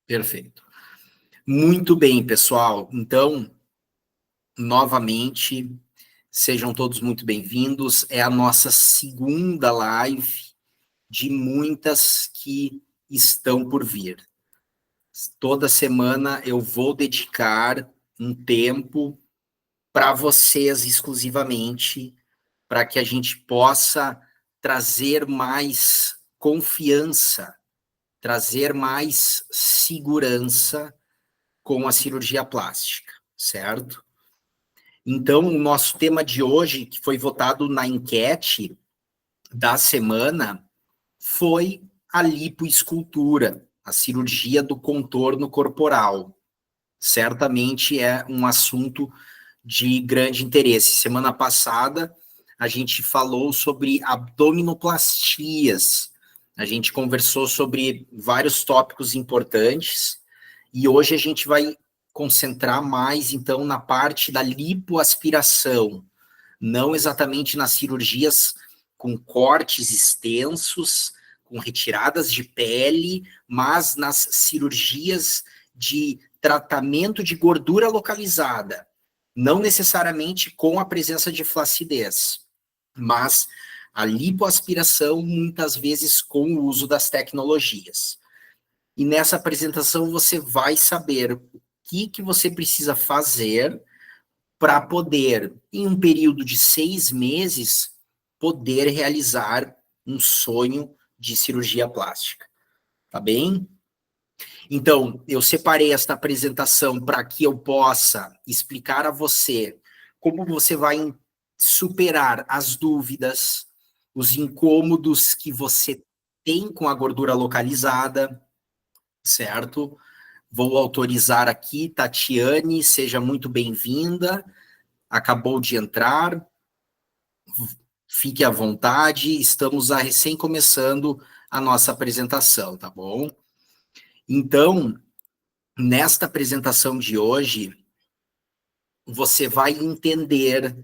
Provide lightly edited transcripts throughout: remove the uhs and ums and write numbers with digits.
Perfeito. Muito bem, pessoal. Então, novamente, sejam todos muito bem-vindos. É a nossa segunda live de muitas que estão por vir. Toda semana eu vou dedicar um tempo para vocês exclusivamente, para que a gente possa trazer mais confiança, trazer mais segurança com a cirurgia plástica, certo? Então, o nosso tema de hoje, que foi votado na enquete da semana, foi a lipoescultura, a cirurgia do contorno corporal. Certamente é um assunto de grande interesse. Semana passada, a gente falou sobre abdominoplastias, a gente conversou sobre vários tópicos importantes, e hoje a gente vai concentrar mais, então, na parte da lipoaspiração, não exatamente nas cirurgias com cortes extensos, com retiradas de pele, mas nas cirurgias de tratamento de gordura localizada, não necessariamente com a presença de flacidez, mas a lipoaspiração, muitas vezes com o uso das tecnologias. E nessa apresentação você vai saber o que você precisa fazer para poder, em um período de 6 meses, poder realizar um sonho de cirurgia plástica. Tá bem? Então, eu separei esta apresentação para que eu possa explicar a você como você vai superar as dúvidas, os incômodos que você tem com a gordura localizada, certo? Vou autorizar aqui, Tatiane, seja muito bem-vinda. Acabou de entrar, fique à vontade, estamos recém começando a nossa apresentação, tá bom? Então, nesta apresentação de hoje, você vai entender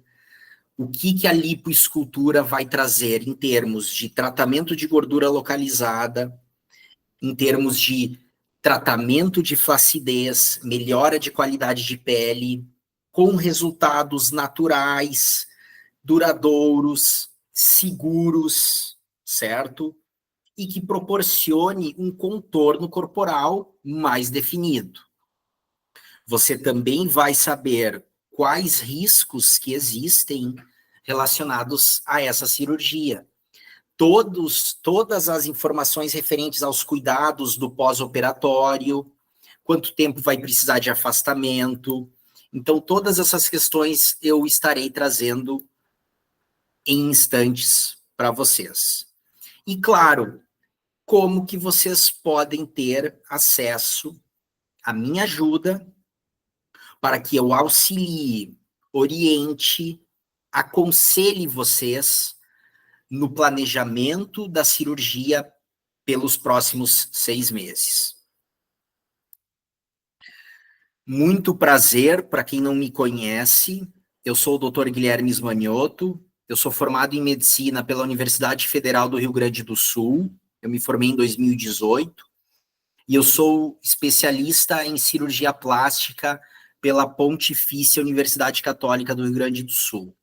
o que a lipoescultura vai trazer em termos de tratamento de gordura localizada, em termos de tratamento de flacidez, melhora de qualidade de pele, com resultados naturais, duradouros, seguros, certo? E que proporcione um contorno corporal mais definido. Você também vai saber quais riscos que existem relacionados a essa cirurgia. Todas as informações referentes aos cuidados do pós-operatório, quanto tempo vai precisar de afastamento. Então, todas essas questões eu estarei trazendo em instantes para vocês. E, claro, como que vocês podem ter acesso à minha ajuda para que eu auxilie, oriente, aconselhe vocês no planejamento da cirurgia pelos próximos 6 meses. Muito prazer, para quem não me conhece, eu sou o Dr. Guilherme Smanioto, eu sou formado em Medicina pela Universidade Federal do Rio Grande do Sul, eu me formei em 2018, e eu sou especialista em cirurgia plástica pela Pontifícia Universidade Católica do Rio Grande do Sul.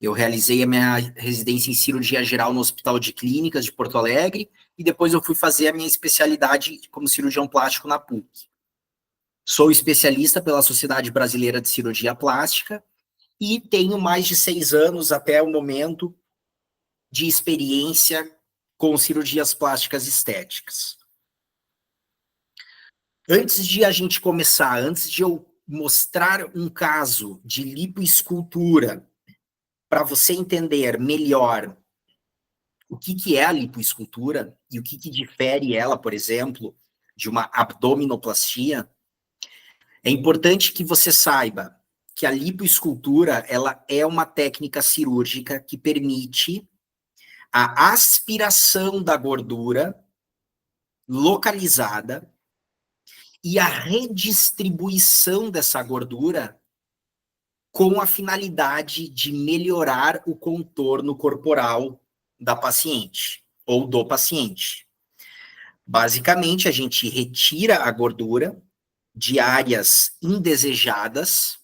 Eu realizei a minha residência em cirurgia geral no Hospital de Clínicas de Porto Alegre, e depois eu fui fazer a minha especialidade como cirurgião plástico na PUC. Sou especialista pela Sociedade Brasileira de Cirurgia Plástica e tenho mais de 6 anos até o momento de experiência com cirurgias plásticas estéticas. Antes de a gente começar, antes de eu mostrar um caso de lipoescultura para você entender melhor o que é a lipoescultura e o que difere ela, por exemplo, de uma abdominoplastia, é importante que você saiba que a lipoescultura ela é uma técnica cirúrgica que permite a aspiração da gordura localizada e a redistribuição dessa gordura com a finalidade de melhorar o contorno corporal da paciente ou do paciente. Basicamente, a gente retira a gordura de áreas indesejadas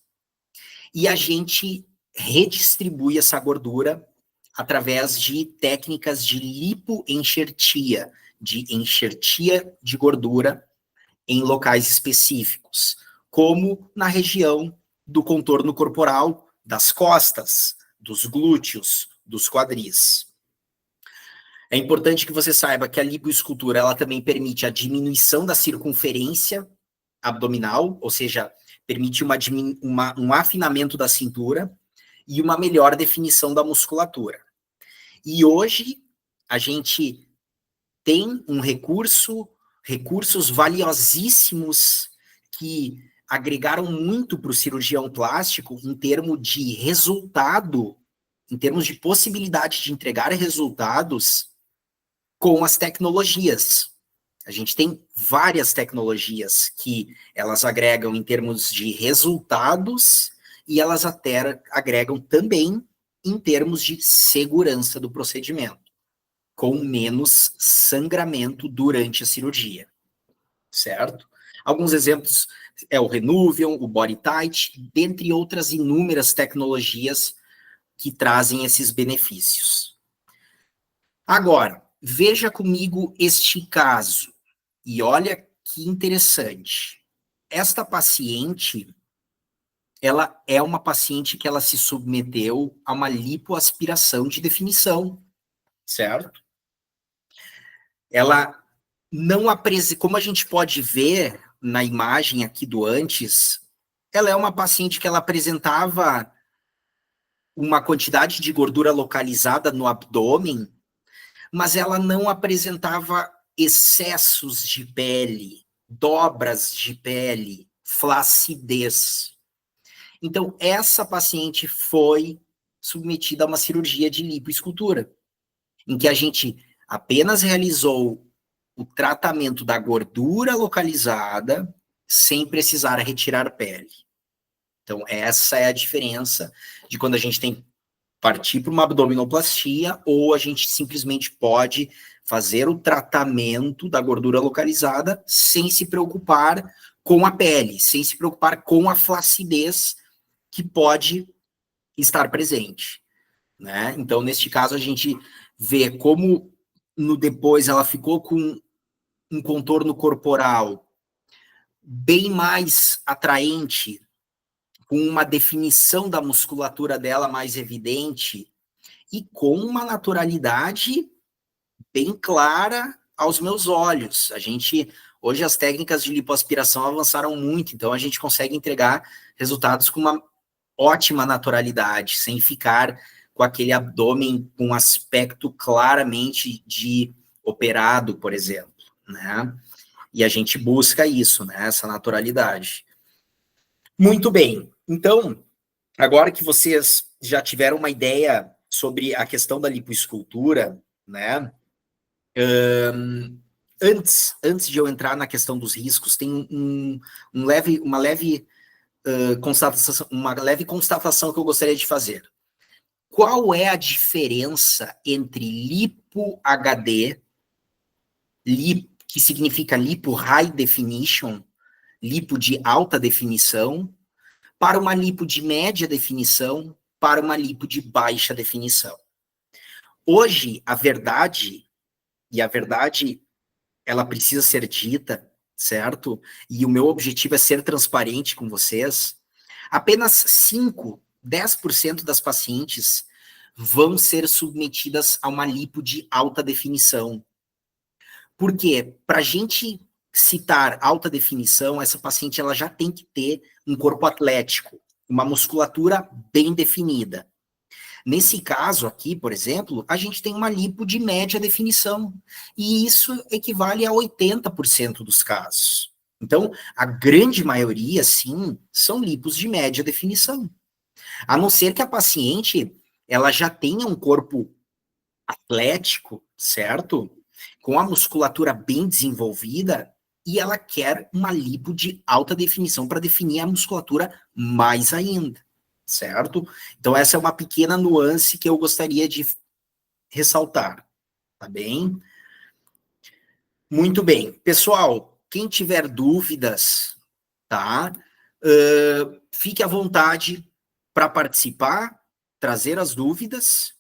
e a gente redistribui essa gordura através de técnicas de lipoenxertia, de enxertia de gordura em locais específicos, como na região do contorno corporal, das costas, dos glúteos, dos quadris. É importante que você saiba que a lipoescultura ela também permite a diminuição da circunferência abdominal, ou seja, permite um afinamento da cintura e uma melhor definição da musculatura. E hoje a gente tem recursos valiosíssimos que agregaram muito para o cirurgião plástico em termos de resultado, em termos de possibilidade de entregar resultados com as tecnologias. A gente tem várias tecnologias que elas agregam em termos de resultados e elas até agregam também em termos de segurança do procedimento, com menos sangramento durante a cirurgia, certo? Alguns exemplos é o Renuvion, o BodyTite, dentre outras inúmeras tecnologias que trazem esses benefícios. Agora, veja comigo este caso, e olha que interessante. Esta paciente, ela é uma paciente que ela se submeteu a uma lipoaspiração de definição, certo? Ela não apresenta, como a gente pode ver na imagem aqui do antes, ela é uma paciente que ela apresentava uma quantidade de gordura localizada no abdômen, mas ela não apresentava excessos de pele, dobras de pele, flacidez. Então, essa paciente foi submetida a uma cirurgia de lipoescultura, em que a gente apenas realizou o tratamento da gordura localizada sem precisar retirar pele. Então, essa é a diferença de quando a gente tem que partir para uma abdominoplastia ou a gente simplesmente pode fazer o tratamento da gordura localizada sem se preocupar com a pele, sem se preocupar com a flacidez que pode estar presente, né? Então, neste caso, a gente vê como no depois ela ficou com um contorno corporal bem mais atraente, com uma definição da musculatura dela mais evidente e com uma naturalidade bem clara aos meus olhos. Hoje as técnicas de lipoaspiração avançaram muito, então a gente consegue entregar resultados com uma ótima naturalidade, sem ficar com aquele abdômen com aspecto claramente de operado, por exemplo, né? E a gente busca isso, né? Essa naturalidade. Muito bem. Então, agora que vocês já tiveram uma ideia sobre a questão da lipoescultura, né? Antes de eu entrar na questão dos riscos, tem uma leve constatação que eu gostaria de fazer. Qual é a diferença entre lipo HD, que significa lipo high definition, lipo de alta definição, para uma lipo de média definição, para uma lipo de baixa definição? Hoje, a verdade ela precisa ser dita, certo? E o meu objetivo é ser transparente com vocês. Apenas 10% das pacientes vão ser submetidas a uma lipo de alta definição. Por quê? Para a gente citar alta definição, essa paciente ela já tem que ter um corpo atlético, uma musculatura bem definida. Nesse caso aqui, por exemplo, a gente tem uma lipo de média definição, e isso equivale a 80% dos casos. Então, a grande maioria, sim, são lipos de média definição. A não ser que a paciente, ela já tenha um corpo atlético, certo? Com a musculatura bem desenvolvida, e ela quer uma lipo de alta definição para definir a musculatura mais ainda, certo? Então, essa é uma pequena nuance que eu gostaria de ressaltar, tá bem? Muito bem. Pessoal, quem tiver dúvidas, tá? Fique à vontade para participar, trazer as dúvidas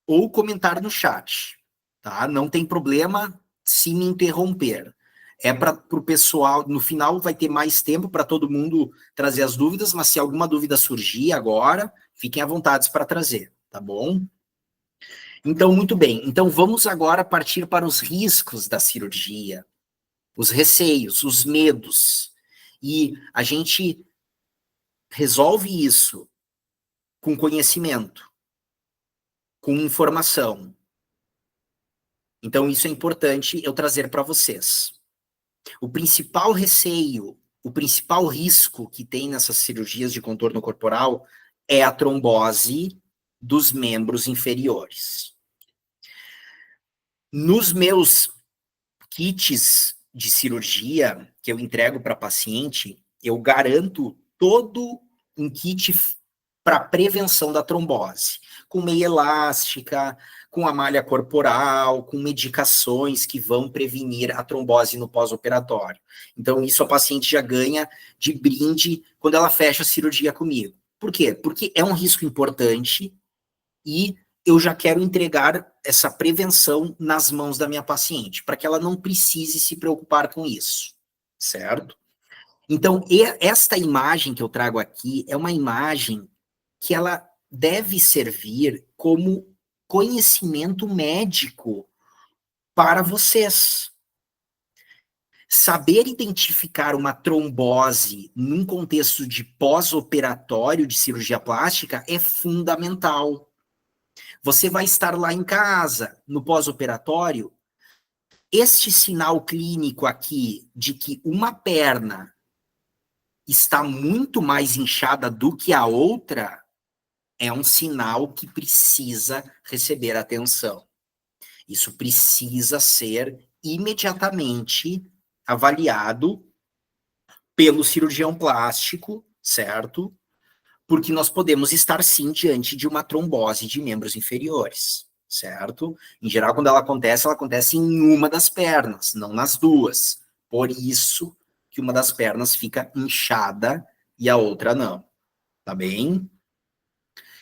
ou comentar no chat, tá? Não tem problema se me interromper. É para o pessoal, no final vai ter mais tempo para todo mundo trazer as dúvidas, mas se alguma dúvida surgir agora, fiquem à vontade para trazer, tá bom? Então, muito bem. Então, vamos agora partir para os riscos da cirurgia, os receios, os medos. E a gente resolve isso com conhecimento, com informação. Então, isso é importante eu trazer para vocês. O principal receio, o principal risco que tem nessas cirurgias de contorno corporal é a trombose dos membros inferiores. Nos meus kits de cirurgia que eu entrego para paciente, eu garanto todo um kit para prevenção da trombose, com meia elástica, com a malha corporal, com medicações que vão prevenir a trombose no pós-operatório. Então, isso a paciente já ganha de brinde quando ela fecha a cirurgia comigo. Por quê? Porque é um risco importante e eu já quero entregar essa prevenção nas mãos da minha paciente, para que ela não precise se preocupar com isso, certo? Então, esta imagem que eu trago aqui é uma imagem que ela deve servir como conhecimento médico para vocês. Saber identificar uma trombose num contexto de pós-operatório de cirurgia plástica é fundamental. Você vai estar lá em casa, no pós-operatório, este sinal clínico aqui de que uma perna está muito mais inchada do que a outra é um sinal que precisa receber atenção. Isso precisa ser imediatamente avaliado pelo cirurgião plástico, certo? Porque nós podemos estar, sim, diante de uma trombose de membros inferiores, certo? Em geral, quando ela acontece em uma das pernas, não nas duas. Por isso que uma das pernas fica inchada e a outra não, tá bem?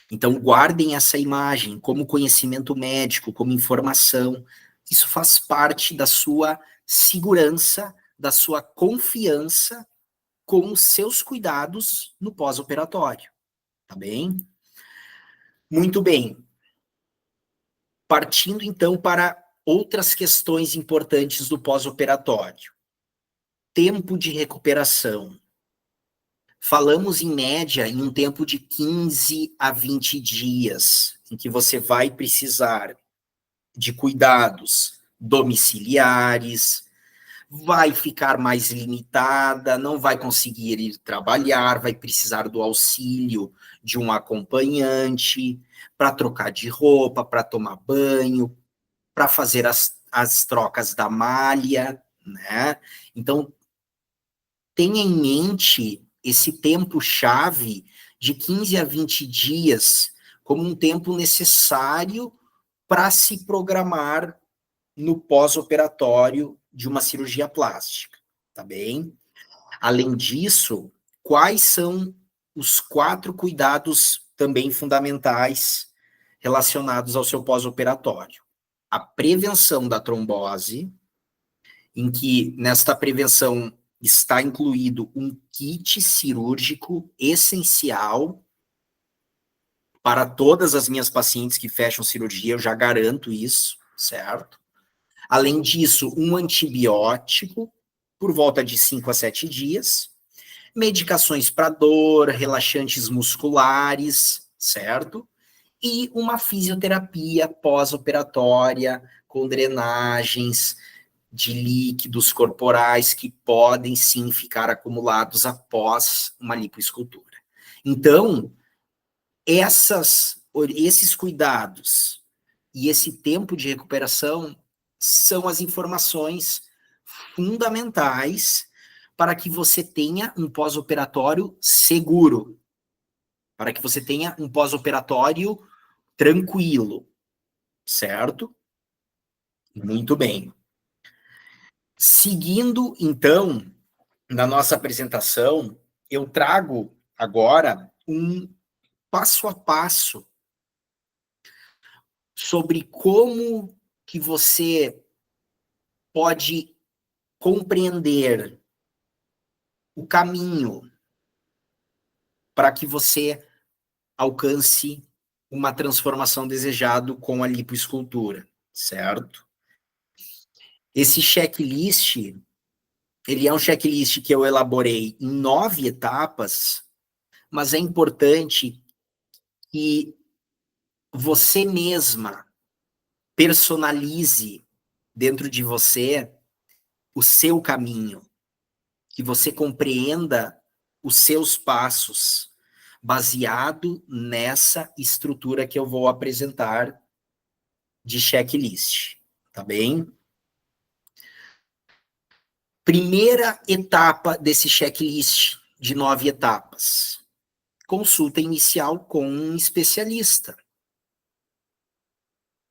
Então, guardem essa imagem como conhecimento médico, como informação. Isso faz parte da sua segurança, da sua confiança com os seus cuidados no pós-operatório. Tá bem? Muito bem. Partindo, então, para outras questões importantes do pós-operatório. Tempo de recuperação. Falamos, em média, em um tempo de 15 a 20 dias, em que você vai precisar de cuidados domiciliares, vai ficar mais limitada, não vai conseguir ir trabalhar, vai precisar do auxílio de um acompanhante para trocar de roupa, para tomar banho, para fazer as trocas da malha, né? Então, tenha em mente esse tempo-chave de 15 a 20 dias como um tempo necessário para se programar no pós-operatório de uma cirurgia plástica, tá bem? Além disso, quais são os 4 cuidados também fundamentais relacionados ao seu pós-operatório? A prevenção da trombose, em que nesta prevenção está incluído um kit cirúrgico essencial para todas as minhas pacientes que fecham cirurgia, eu já garanto isso, certo? Além disso, um antibiótico por volta de 5 a 7 dias, medicações para dor, relaxantes musculares, certo? E uma fisioterapia pós-operatória com drenagens de líquidos corporais que podem sim ficar acumulados após uma lipoescultura. Então, esses cuidados e esse tempo de recuperação são as informações fundamentais para que você tenha um pós-operatório seguro, para que você tenha um pós-operatório tranquilo, certo? Muito bem. Seguindo, então, na nossa apresentação, eu trago agora um passo a passo sobre como que você pode compreender o caminho para que você alcance uma transformação desejada com a lipoescultura, certo? Esse checklist, ele é um checklist que eu elaborei em 9 etapas, mas é importante que você mesma personalize dentro de você o seu caminho, que você compreenda os seus passos, baseado nessa estrutura que eu vou apresentar de checklist, tá bem? Primeira etapa desse checklist de 9 etapas. Consulta inicial com um especialista.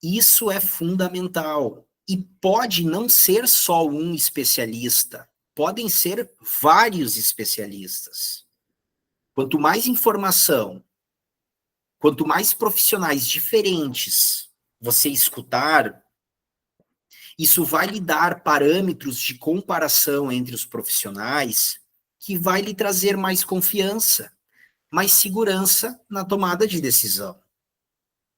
Isso é fundamental. E pode não ser só um especialista, podem ser vários especialistas. Quanto mais informação, quanto mais profissionais diferentes você escutar, isso vai lhe dar parâmetros de comparação entre os profissionais que vai lhe trazer mais confiança, mais segurança na tomada de decisão.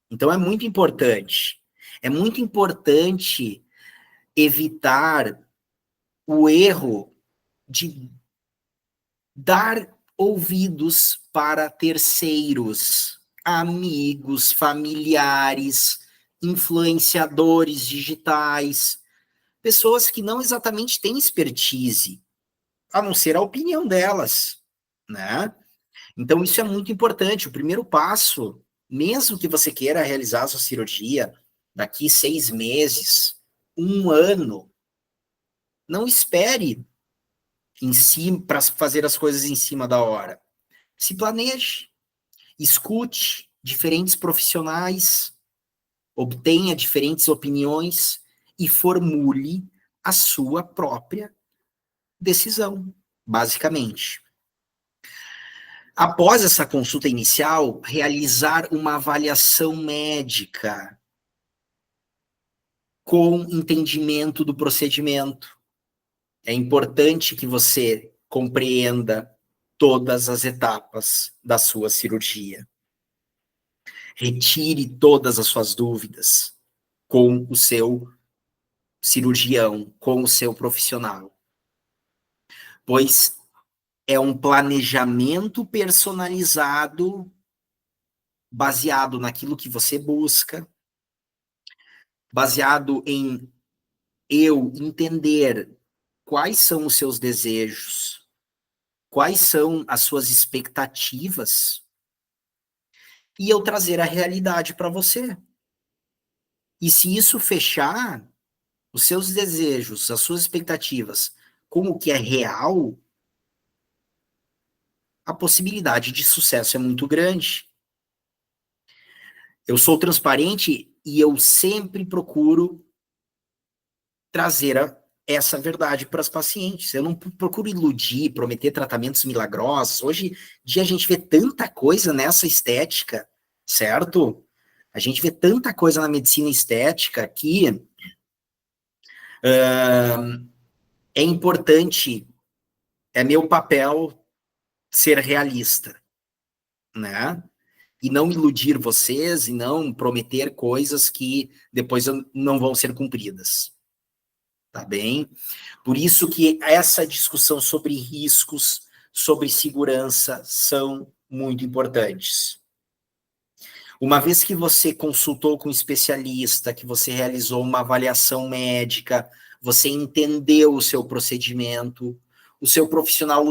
Então é muito importante. É muito importante evitar o erro de dar ouvidos para terceiros, amigos, familiares, influenciadores digitais, pessoas que não exatamente têm expertise, a não ser a opinião delas, né? Então isso é muito importante. O primeiro passo, mesmo que você queira realizar a sua cirurgia daqui 6 meses, 1 ano, não espere em si para fazer as coisas em cima da hora. Se planeje, escute diferentes profissionais, obtenha diferentes opiniões e formule a sua própria decisão, basicamente. Após essa consulta inicial, realizar uma avaliação médica com entendimento do procedimento. É importante que você compreenda todas as etapas da sua cirurgia. Retire todas as suas dúvidas com o seu cirurgião, com o seu profissional. Pois é um planejamento personalizado, baseado naquilo que você busca, baseado em eu entender quais são os seus desejos, quais são as suas expectativas, e eu trazer a realidade para você. E se isso fechar, os seus desejos, as suas expectativas, com o que é real, a possibilidade de sucesso é muito grande. Eu sou transparente e eu sempre procuro trazer essa verdade para as pacientes. Eu não procuro iludir, prometer tratamentos milagrosos. Hoje em dia a gente vê tanta coisa nessa estética, certo? A gente vê tanta coisa na medicina estética que é importante, é meu papel ser realista, né? E não iludir vocês e não prometer coisas que depois não vão ser cumpridas. Tá bem? Por isso que essa discussão sobre riscos, sobre segurança, são muito importantes. Uma vez que você consultou com um especialista, que você realizou uma avaliação médica, você entendeu o seu procedimento, o seu profissional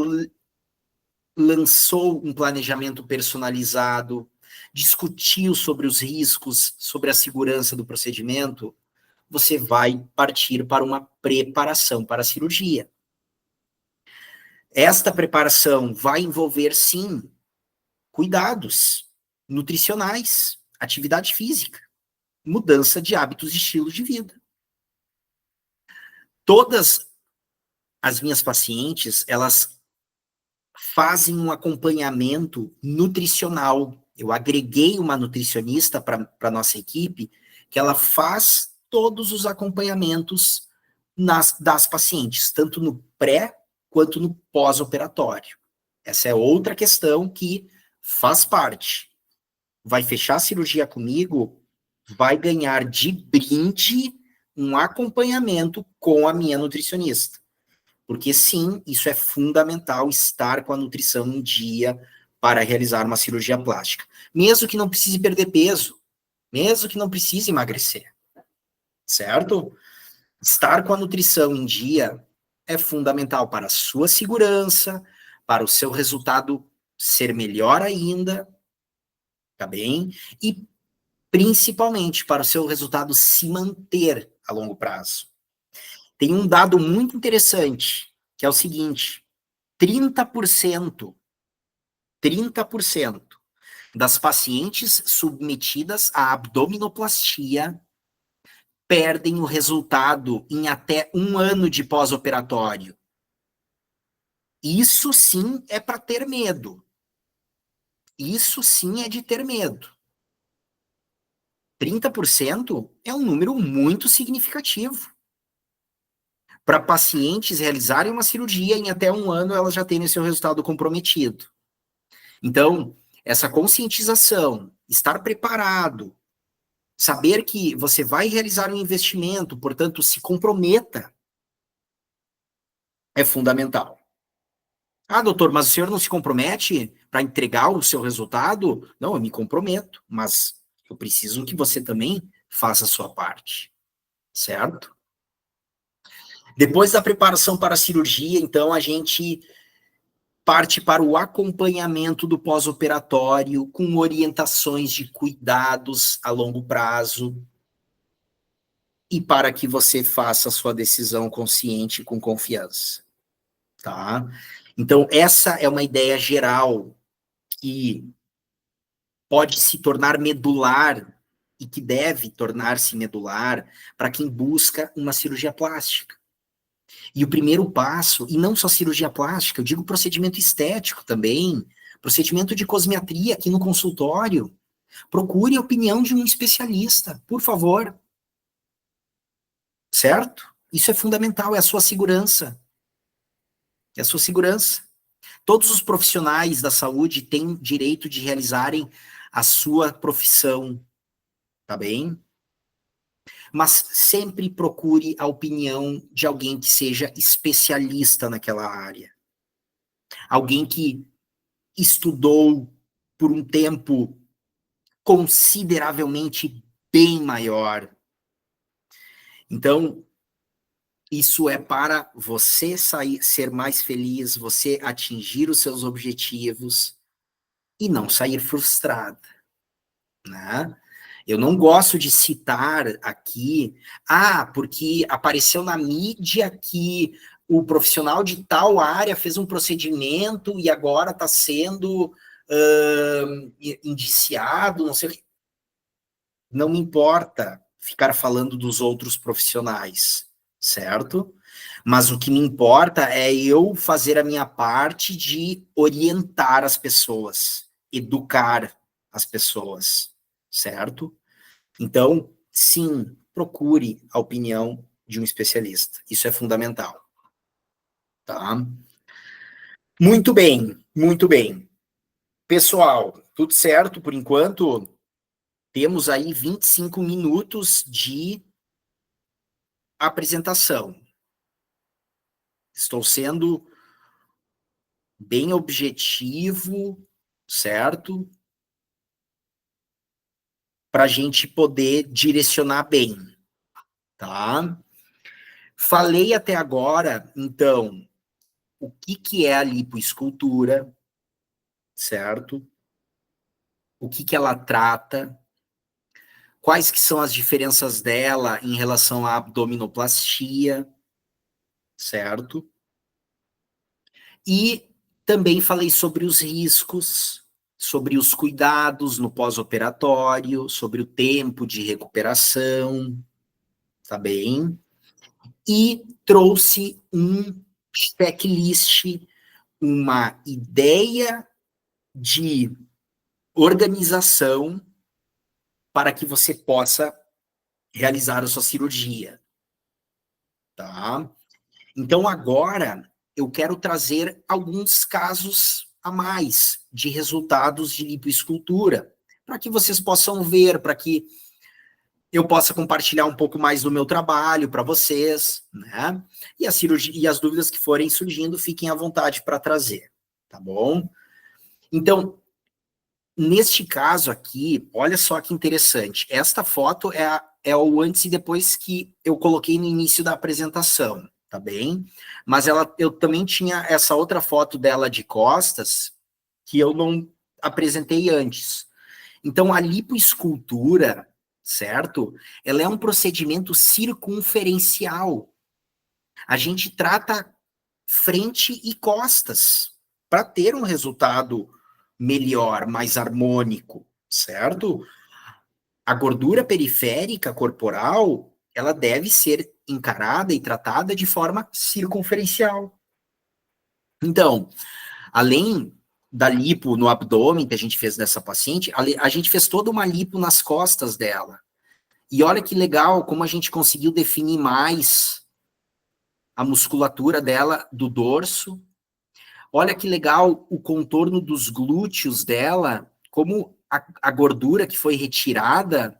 lançou um planejamento personalizado, discutiu sobre os riscos, sobre a segurança do procedimento, você vai partir para uma preparação para a cirurgia. Esta preparação vai envolver, sim, cuidados nutricionais, atividade física, mudança de hábitos e estilos de vida. Todas as minhas pacientes, elas fazem um acompanhamento nutricional. Eu agreguei uma nutricionista para a nossa equipe, que ela faz todos os acompanhamentos das pacientes, tanto no pré quanto no pós-operatório. Essa é outra questão que faz parte. Vai fechar a cirurgia comigo, vai ganhar de brinde um acompanhamento com a minha nutricionista. Porque sim, isso é fundamental, estar com a nutrição em dia para realizar uma cirurgia plástica. Mesmo que não precise perder peso, mesmo que não precise emagrecer, certo? Estar com a nutrição em dia é fundamental para a sua segurança, para o seu resultado ser melhor ainda, tá bem? E principalmente para o seu resultado se manter a longo prazo. Tem um dado muito interessante, que é o seguinte: 30% das pacientes submetidas à abdominoplastia perdem o resultado em até 1 ano de pós-operatório. Isso sim é para ter medo. Isso sim é de ter medo. 30% é um número muito significativo. Para pacientes realizarem uma cirurgia, em até 1 ano elas já têm seu resultado comprometido. Então, essa conscientização, estar preparado, saber que você vai realizar um investimento, portanto, se comprometa, é fundamental. Ah, doutor, mas o senhor não se compromete para entregar o seu resultado? Não, eu me comprometo, mas eu preciso que você também faça a sua parte, certo? Depois da preparação para a cirurgia, então, a gente parte para o acompanhamento do pós-operatório com orientações de cuidados a longo prazo e para que você faça a sua decisão consciente com confiança, tá? Então, essa é uma ideia geral que pode se tornar medular e que deve tornar-se medular para quem busca uma cirurgia plástica. E o primeiro passo, e não só cirurgia plástica, eu digo procedimento estético também, procedimento de cosmetria aqui no consultório. Procure a opinião de um especialista, por favor. Certo? Isso é fundamental, é a sua segurança. É a sua segurança. Todos os profissionais da saúde têm direito de realizarem a sua profissão, tá bem? Mas sempre procure a opinião de alguém que seja especialista naquela área. Alguém que estudou por um tempo consideravelmente bem maior. Então, isso é para você ser mais feliz, você atingir os seus objetivos e não sair frustrada, né? Eu não gosto de citar aqui, porque apareceu na mídia que o profissional de tal área fez um procedimento e agora está sendo indiciado, não sei o que. Não me importa ficar falando dos outros profissionais, certo? Mas o que me importa é eu fazer a minha parte de orientar as pessoas, educar as pessoas, certo? Então, sim, procure a opinião de um especialista. Isso é fundamental, tá? Muito bem, muito bem. Pessoal, tudo certo por enquanto? Temos aí 25 minutos de apresentação. Estou sendo bem objetivo, certo? Para a gente poder direcionar bem, tá? Falei até agora, então, o que é a lipoescultura, certo? O que ela trata, quais que são as diferenças dela em relação à abdominoplastia, certo? E também falei sobre os riscos, sobre os cuidados no pós-operatório, sobre o tempo de recuperação, tá bem? E trouxe um checklist, uma ideia de organização para que você possa realizar a sua cirurgia, tá? Então, agora, eu quero trazer alguns casos a mais de resultados de lipoescultura, para que vocês possam ver, para que eu possa compartilhar um pouco mais do meu trabalho para vocês, né? E a cirurgia e as dúvidas que forem surgindo, fiquem à vontade para trazer, tá bom? Então, neste caso aqui, olha só que interessante. Esta foto é o antes e depois que eu coloquei no início da apresentação, tá bem? Mas eu também tinha essa outra foto dela de costas, que eu não apresentei antes. Então, a lipoescultura, certo? Ela é um procedimento circunferencial. A gente trata frente e costas para ter um resultado melhor, mais harmônico, certo? A gordura periférica corporal, ela deve ser encarada e tratada de forma circunferencial. Então, além da lipo no abdômen que a gente fez dessa paciente, a gente fez toda uma lipo nas costas dela. E olha que legal como a gente conseguiu definir mais a musculatura dela do dorso. Olha que legal o contorno dos glúteos dela, como a gordura que foi retirada,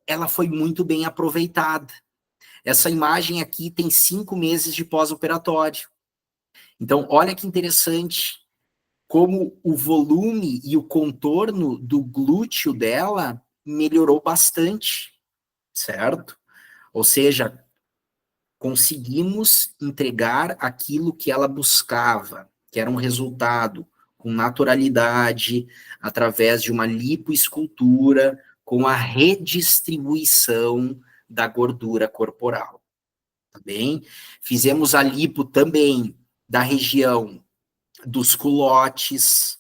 ela foi muito bem aproveitada. Essa imagem aqui tem 5 meses de pós-operatório. Então, olha que interessante como o volume e o contorno do glúteo dela melhorou bastante, certo? Ou seja, conseguimos entregar aquilo que ela buscava, que era um resultado com naturalidade, através de uma lipoescultura, com a redistribuição da gordura corporal, tá bem? Fizemos a lipo também da região dos culotes,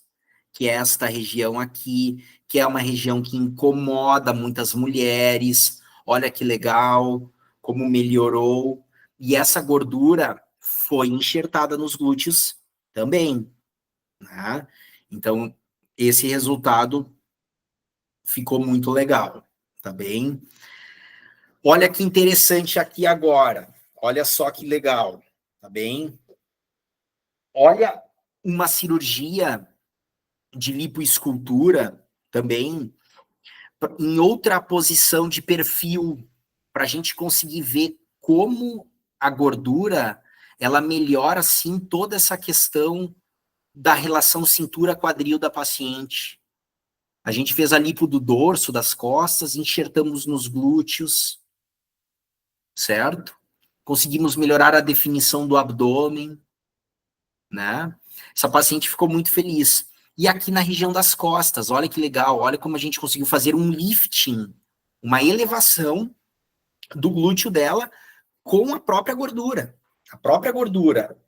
que é esta região aqui, que é uma região que incomoda muitas mulheres. Olha que legal, como melhorou. E essa gordura foi enxertada nos glúteos também, né? Então, esse resultado ficou muito legal, tá bem? Olha que interessante aqui agora. Olha só que legal, tá bem? Olha uma cirurgia de lipoescultura também em outra posição de perfil, para a gente conseguir ver como a gordura ela melhora sim toda essa questão da relação cintura-quadril da paciente. A gente fez a lipo do dorso, das costas, enxertamos nos glúteos, certo? Conseguimos melhorar a definição do abdômen, né? Essa paciente ficou muito feliz. E aqui na região das costas, olha que legal, olha como a gente conseguiu fazer um lifting, uma elevação do glúteo dela com a própria gordura. A própria gordura,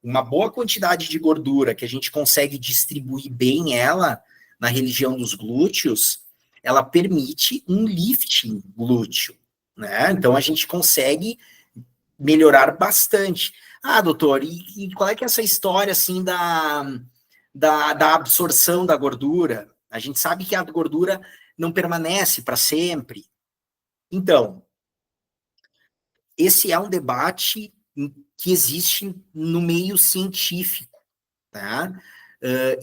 uma boa quantidade de gordura que a gente consegue distribuir bem ela na região dos glúteos, ela permite um lifting glúteo, né? Então a gente consegue melhorar bastante. Ah, doutor, e qual é que é essa história assim da absorção da gordura? A gente sabe que a gordura não permanece para sempre. Então, esse é um debate que existe no meio científico, tá?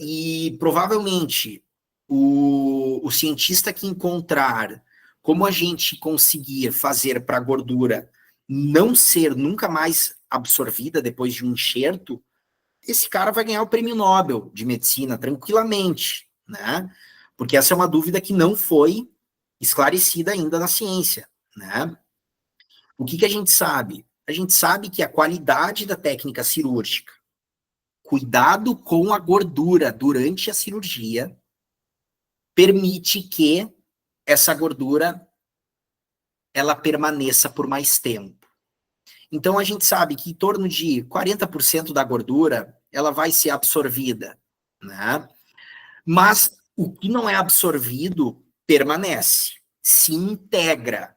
E provavelmente o cientista que encontrar como a gente conseguir fazer para a gordura não ser nunca mais absorvida depois de um enxerto, esse cara vai ganhar o prêmio Nobel de medicina tranquilamente, né? Porque essa é uma dúvida que não foi esclarecida ainda na ciência, né? O que a gente sabe? A gente sabe que a qualidade da técnica cirúrgica, cuidado com a gordura durante a cirurgia, permite que essa gordura ela permaneça por mais tempo. Então a gente sabe que em torno de 40% da gordura ela vai ser absorvida, né? Mas o que não é absorvido permanece, se integra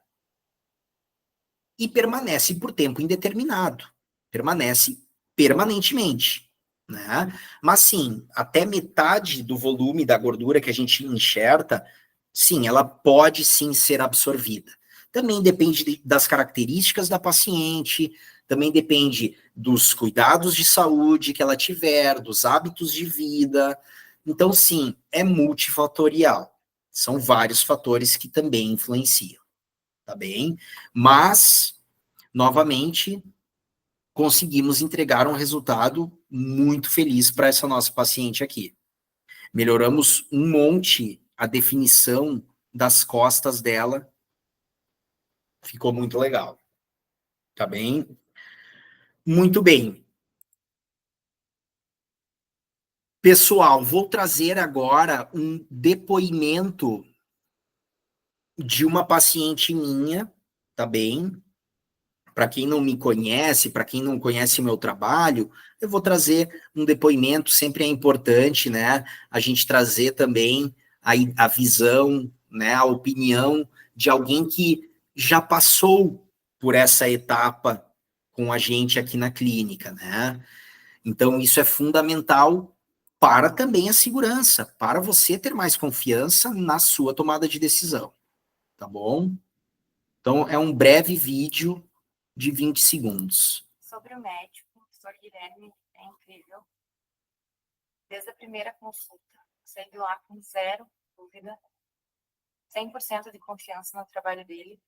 e permanece por tempo indeterminado. permanece permanentemente, né? Mas sim, até metade do volume da gordura que a gente enxerta, sim, ela pode sim ser absorvida. Também depende das características da paciente, também depende dos cuidados de saúde que ela tiver, dos hábitos de vida. Então, sim, é multifatorial. São vários fatores que também influenciam, tá bem? Mas, novamente, conseguimos entregar um resultado muito feliz para essa nossa paciente aqui. Melhoramos um monte a definição das costas dela, ficou muito legal, tá bem? Muito bem. Pessoal, vou trazer agora um depoimento de uma paciente minha, tá bem? Para quem não me conhece, para quem não conhece o meu trabalho, eu vou trazer um depoimento, sempre é importante, né? A gente trazer também a visão, né? A opinião de alguém que já passou por essa etapa com a gente aqui na clínica, né? Então, isso é fundamental para também a segurança, para você ter mais confiança na sua tomada de decisão, tá bom? Então, é um breve vídeo de 20 segundos. Sobre o médico, o professor Guilherme é incrível. Desde a primeira consulta, saí de lá com zero dúvida, 100% de confiança no trabalho dele.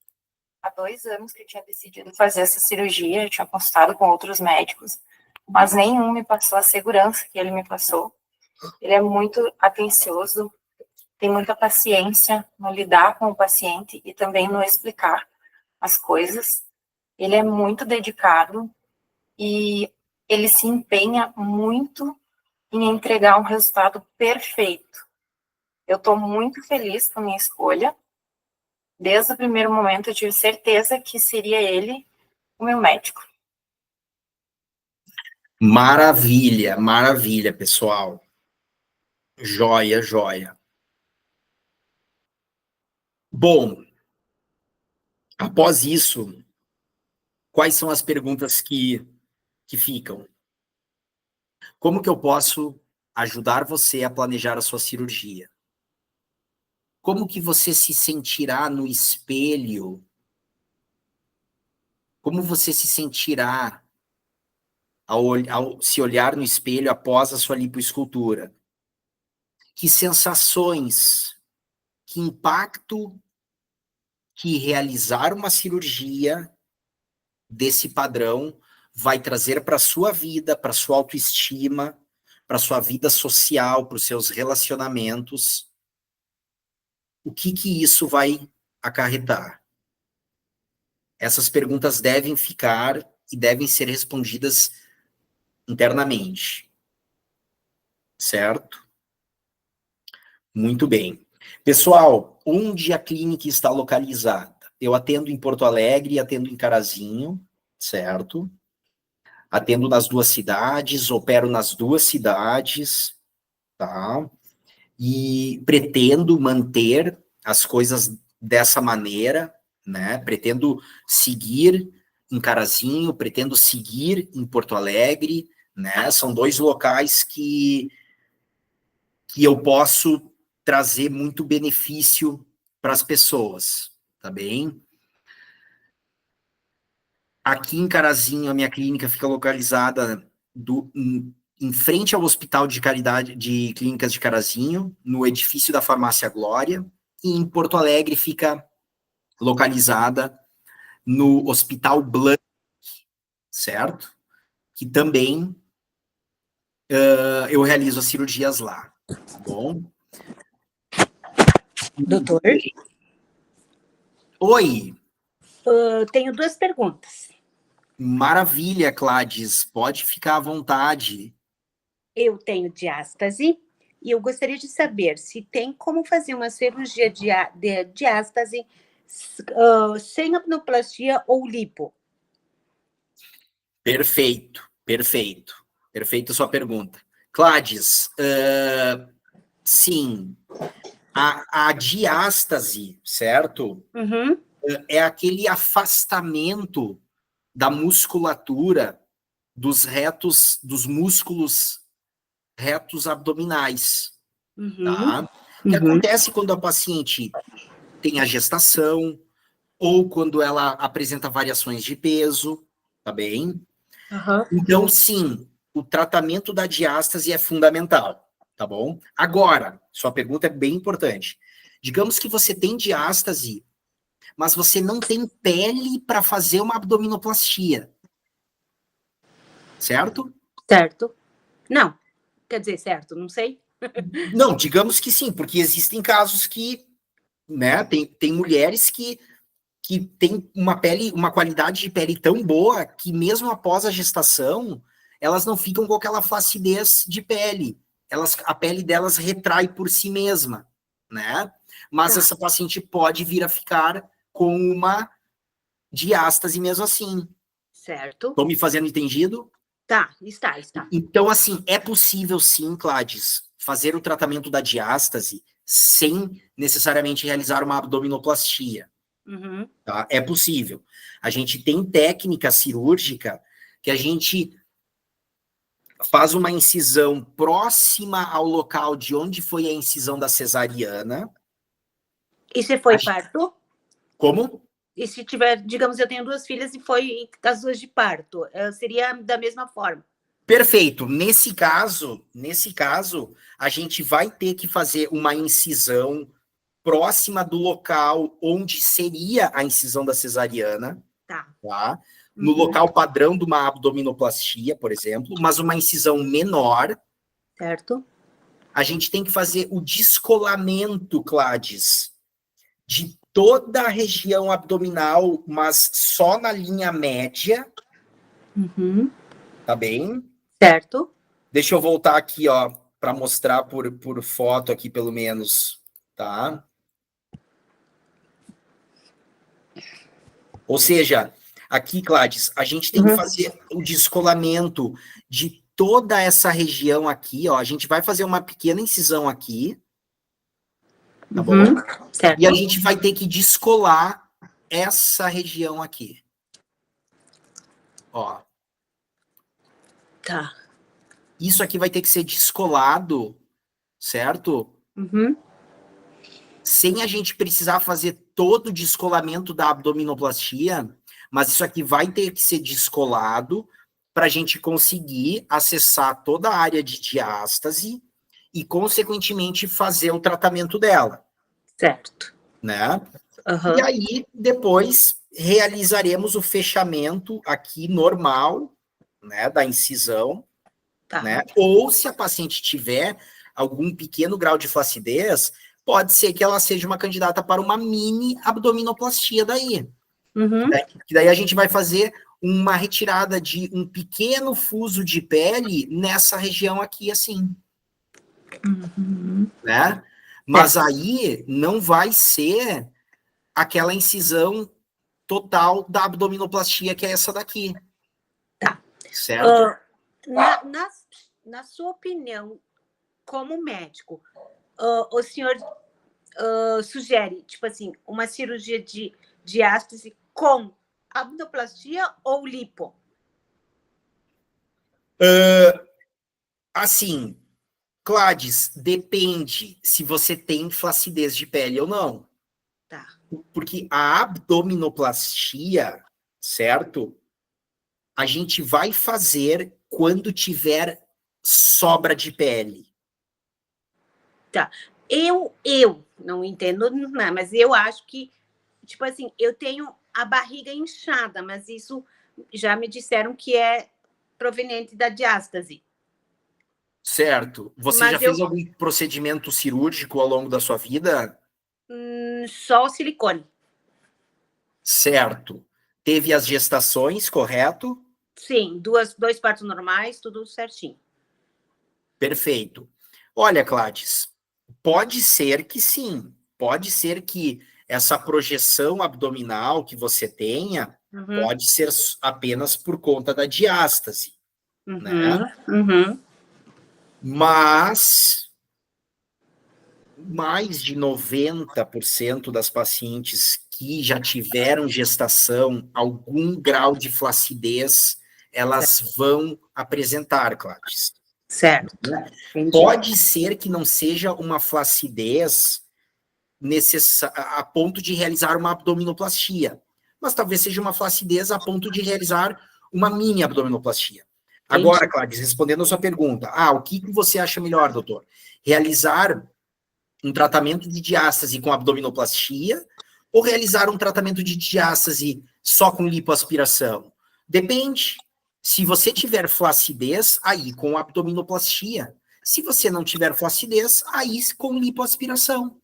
Há 2 anos que eu tinha decidido fazer essa cirurgia, eu tinha consultado com outros médicos, mas nenhum me passou a segurança que ele me passou. Ele é muito atencioso, tem muita paciência no lidar com o paciente e também no explicar as coisas. Ele é muito dedicado e ele se empenha muito em entregar um resultado perfeito. Eu estou muito feliz com a minha escolha. Desde o primeiro momento eu tive certeza que seria ele o meu médico. Maravilha, maravilha, pessoal. Joia, joia. Bom, após isso, quais são as perguntas que ficam? Como que eu posso ajudar você a planejar a sua cirurgia? Como que você se sentirá no espelho? Como você se sentirá ao se olhar no espelho após a sua lipoescultura? Que sensações, que impacto que realizar uma cirurgia desse padrão vai trazer para a sua vida, para a sua autoestima, para a sua vida social, para os seus relacionamentos? O que isso vai acarretar? Essas perguntas devem ficar e devem ser respondidas internamente. Certo? Muito bem. Pessoal, onde a clínica está localizada? Eu atendo em Porto Alegre e atendo em Carazinho, certo? Atendo nas 2 cidades, opero nas 2 cidades, tá? E pretendo manter as coisas dessa maneira, né? Pretendo seguir em Carazinho, pretendo seguir em Porto Alegre, né? São 2 locais que eu posso trazer muito benefício para as pessoas, tá bem? Aqui em Carazinho, a minha clínica fica localizada em frente ao Hospital de Caridade de Clínicas de Carazinho, no edifício da Farmácia Glória, e em Porto Alegre fica localizada no Hospital Blanc, certo? Que também eu realizo as cirurgias lá, tá bom? Doutor? Oi. Tenho 2 perguntas. Maravilha, Cladis. Pode ficar à vontade. Eu tenho diástase e eu gostaria de saber se tem como fazer uma cirurgia de diástase sem abdominoplastia ou lipo. Perfeito, perfeito. Perfeita a sua pergunta. Cladis, sim, a diástase, certo? Uhum. É aquele afastamento da musculatura dos músculos retos abdominais, Uhum. tá? O que acontece quando a paciente tem a gestação ou quando ela apresenta variações de peso, tá bem? Uhum. Então, sim, o tratamento da diástase é fundamental, tá bom? Agora, sua pergunta é bem importante. Digamos que você tem diástase, mas você não tem pele para fazer uma abdominoplastia, certo? Certo. Não, quer dizer, certo, não sei. Não, digamos que sim, porque existem casos que, né, tem mulheres que têm uma pele, uma qualidade de pele tão boa que mesmo após a gestação, elas não ficam com aquela flacidez de pele. A pele delas retrai por si mesma, né? Mas Tá. essa paciente pode vir a ficar com uma diástase mesmo assim. Certo. Estou me fazendo entendido? Tá, está. Então, assim, é possível sim, Cladis, fazer o tratamento da diástase sem necessariamente realizar uma abdominoplastia. Uhum. Tá? É possível. A gente tem técnica cirúrgica que a gente faz uma incisão próxima ao local de onde foi a incisão da cesariana. E se foi parto? Como? E se tiver, digamos, eu tenho 2 filhas e foi as 2 de parto, seria da mesma forma? Perfeito. Nesse caso, a gente vai ter que fazer uma incisão próxima do local onde seria a incisão da cesariana, Tá. tá? No local padrão de uma abdominoplastia, por exemplo, mas uma incisão menor. Certo. A gente tem que fazer o descolamento, Cladis, de toda a região abdominal, mas só na linha média, Uhum. tá bem? Certo. Deixa eu voltar aqui, ó, para mostrar por foto aqui, pelo menos, tá? Ou seja, aqui, Cladis, a gente tem que fazer o descolamento de toda essa região aqui, ó. A gente vai fazer uma pequena incisão aqui, tá bom? Certo. E a gente vai ter que descolar essa região aqui. Ó. Tá. Isso aqui vai ter que ser descolado, certo? Uhum. Sem a gente precisar fazer todo o descolamento da abdominoplastia, mas isso aqui vai ter que ser descolado para a gente conseguir acessar toda a área de diástase e, consequentemente, fazer o tratamento dela. Certo. Né? Uhum. E aí, depois, realizaremos o fechamento aqui normal, né, da incisão, Tá. né? Ou se a paciente tiver algum pequeno grau de flacidez, pode ser que ela seja uma candidata para uma mini abdominoplastia daí. Uhum. Que daí a gente vai fazer uma retirada de um pequeno fuso de pele nessa região aqui, assim. Uhum. Né? Mas aí não vai ser aquela incisão total da abdominoplastia, que é essa daqui. Tá. Certo? Na sua opinião, como médico, o senhor sugere, tipo assim, uma cirurgia de diástase com abdominoplastia ou lipo? Assim, Cladis, depende se você tem flacidez de pele ou não. Tá. Porque a abdominoplastia, certo? A gente vai fazer quando tiver sobra de pele. Tá. Eu não entendo nada, mas eu acho que, tipo assim, eu tenho a barriga inchada, mas isso já me disseram que é proveniente da diástase. Certo. Você Mas já fez algum procedimento cirúrgico ao longo da sua vida? Só o silicone. Certo. Teve as gestações, correto? Sim, 2 partos normais, tudo certinho. Perfeito. Olha, Cladis, pode ser que sim. Pode ser que essa projeção abdominal que você tenha pode ser apenas por conta da diástase, né? Mas mais de 90% das pacientes que já tiveram gestação, algum grau de flacidez, elas vão apresentar, Cláudia. Certo. Entendi. Pode ser que não seja uma flacidez a ponto de realizar uma abdominoplastia, mas talvez seja uma flacidez a ponto de realizar uma mini abdominoplastia. Agora, Cláudia, respondendo a sua pergunta, o que você acha melhor, doutor? Realizar um tratamento de diástase com abdominoplastia ou realizar um tratamento de diástase só com lipoaspiração? Depende. Se você tiver flacidez, aí com abdominoplastia. Se você não tiver flacidez, aí com lipoaspiração.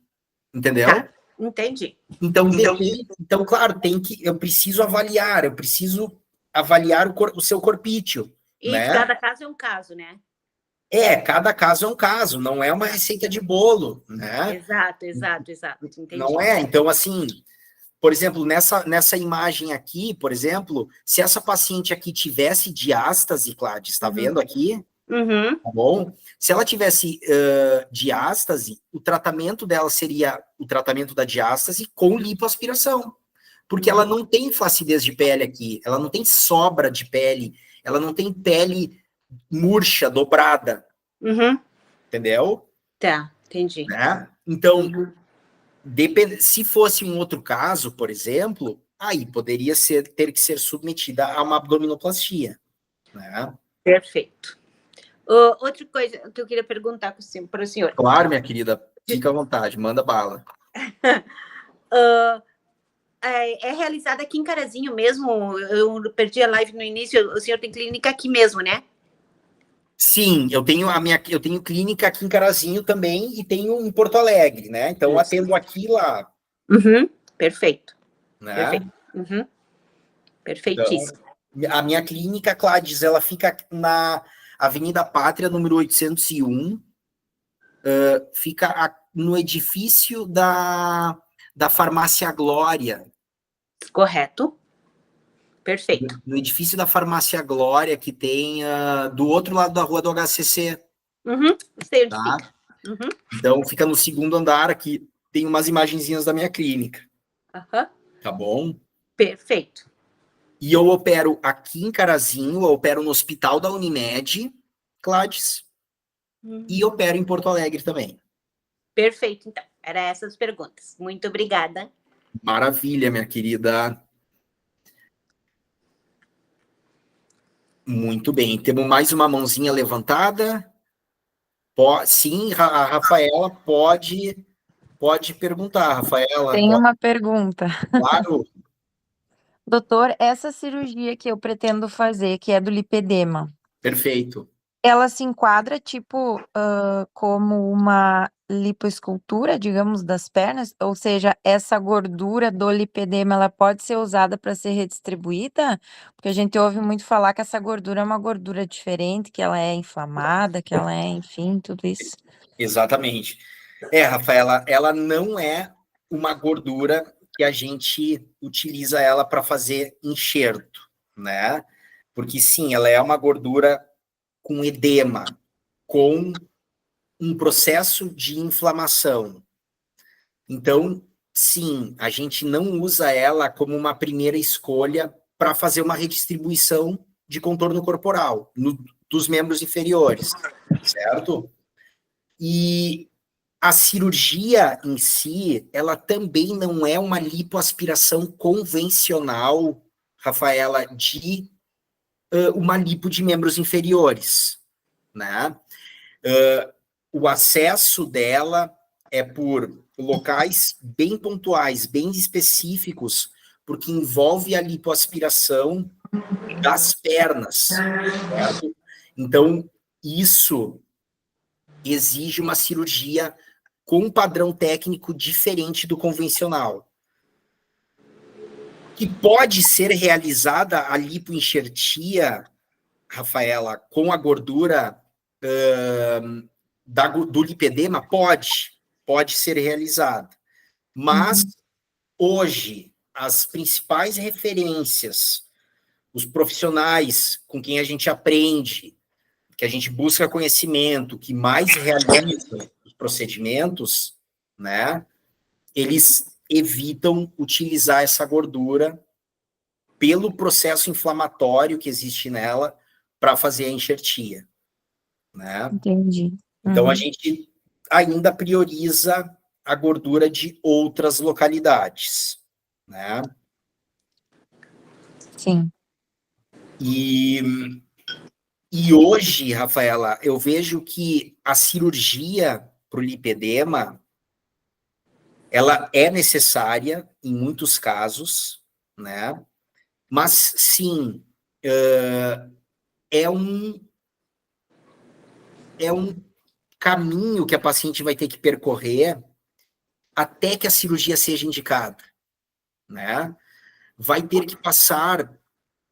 Entendeu? Tá, entendi. Então, claro, eu preciso avaliar o seu corpício. E né? cada caso é um caso, né? Cada caso é um caso, não é uma receita de bolo, né? Exato. Entendi. Não é, então assim, por exemplo, nessa imagem aqui, por exemplo, se essa paciente aqui tivesse diástase, Cláudia, está vendo aqui? Uhum. Tá bom? Se ela tivesse diástase, o tratamento dela seria o tratamento da diástase com lipoaspiração, porque ela não tem flacidez de pele aqui, ela não tem sobra de pele, ela não tem pele murcha, dobrada. Uhum. Entendeu? Tá, entendi. Né? Então, se fosse um outro caso, por exemplo, aí poderia ter que ser submetida a uma abdominoplastia. Né? Perfeito. Outra coisa que eu queria perguntar para o senhor. Claro, minha querida, fica à vontade, manda bala. É realizada aqui em Carazinho mesmo? Eu perdi a live no início, o senhor tem clínica aqui mesmo, né? Sim, eu tenho clínica aqui em Carazinho também e tenho em Porto Alegre, né? Então, atendo aqui e lá. Uhum, perfeito. Né? Perfeito. Uhum. Perfeitíssimo. Então, a minha clínica, Cláudia, ela fica na Avenida Pátria, número 801, fica no edifício da Farmácia Glória. Correto. Perfeito. No edifício da Farmácia Glória, que tem do outro lado da rua do HCC. Uhum, sei onde tá? fica. Uhum. Então, fica no segundo andar aqui, tem umas imagenzinhas da minha clínica. Uhum. Tá bom? Perfeito. E eu opero aqui em Carazinho, eu opero no Hospital da Unimed, Cláudia, e opero em Porto Alegre também. Perfeito, então. Eram essas as perguntas. Muito obrigada. Maravilha, minha querida. Muito bem. Temos mais uma mãozinha levantada. Sim, a Rafaela pode perguntar, Rafaela. Tem uma pergunta. Claro. Doutor, essa cirurgia que eu pretendo fazer, que é do lipedema, Perfeito. ela se enquadra, tipo, como uma lipoescultura, digamos, das pernas? Ou seja, essa gordura do lipedema, ela pode ser usada para ser redistribuída? Porque a gente ouve muito falar que essa gordura é uma gordura diferente, que ela é inflamada, que ela é, enfim, tudo isso. Exatamente. Rafaela, ela não é uma gordura que a gente utiliza ela para fazer enxerto, né? Porque, sim, ela é uma gordura com edema, com um processo de inflamação. Então, sim, a gente não usa ela como uma primeira escolha para fazer uma redistribuição de contorno corporal dos membros inferiores, certo? E a cirurgia em si, ela também não é uma lipoaspiração convencional, Rafaela, de uma lipo de membros inferiores, né? O acesso dela é por locais bem pontuais, bem específicos, porque envolve a lipoaspiração das pernas, certo? Então, isso exige uma cirurgia com um padrão técnico diferente do convencional. Que pode ser realizada a lipoenxertia, Rafaela, com a gordura do lipedema? Pode ser realizada. Mas, hoje, as principais referências, os profissionais com quem a gente aprende, que a gente busca conhecimento, que mais realizam os procedimentos, né, eles evitam utilizar essa gordura pelo processo inflamatório que existe nela para fazer a enxertia, né? Entendi. Então, a Uhum. gente ainda prioriza a gordura de outras localidades, né? Sim. E hoje, Rafaela, eu vejo que a cirurgia para o lipedema, ela é necessária em muitos casos, né? Mas, sim, é um caminho que a paciente vai ter que percorrer até que a cirurgia seja indicada, né? Vai ter que passar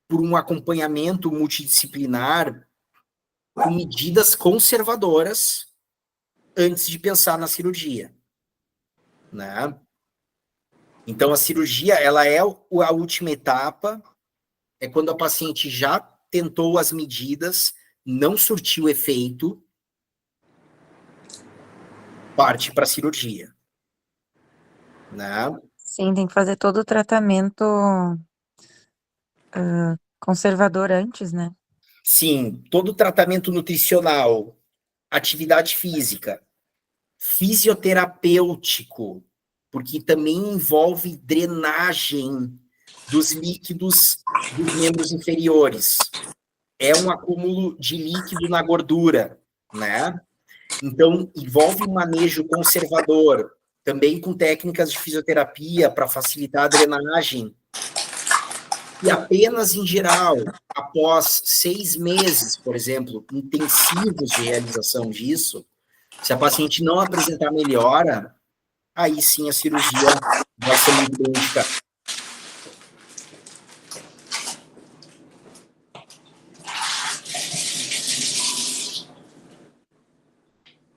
por um acompanhamento multidisciplinar com medidas conservadoras antes de pensar na cirurgia, né? Então, a cirurgia, ela é a última etapa, é quando a paciente já tentou as medidas, não surtiu efeito, parte para a cirurgia, né? Sim, tem que fazer todo o tratamento conservador antes, né? Sim, todo tratamento nutricional, atividade física, fisioterapêutico, porque também envolve drenagem dos líquidos dos membros inferiores. É um acúmulo de líquido na gordura, né? Então, envolve um manejo conservador, também com técnicas de fisioterapia para facilitar a drenagem. E apenas em geral, após 6 meses, por exemplo, intensivos de realização disso, se a paciente não apresentar melhora, aí sim a cirurgia vai ser muito bem indicada.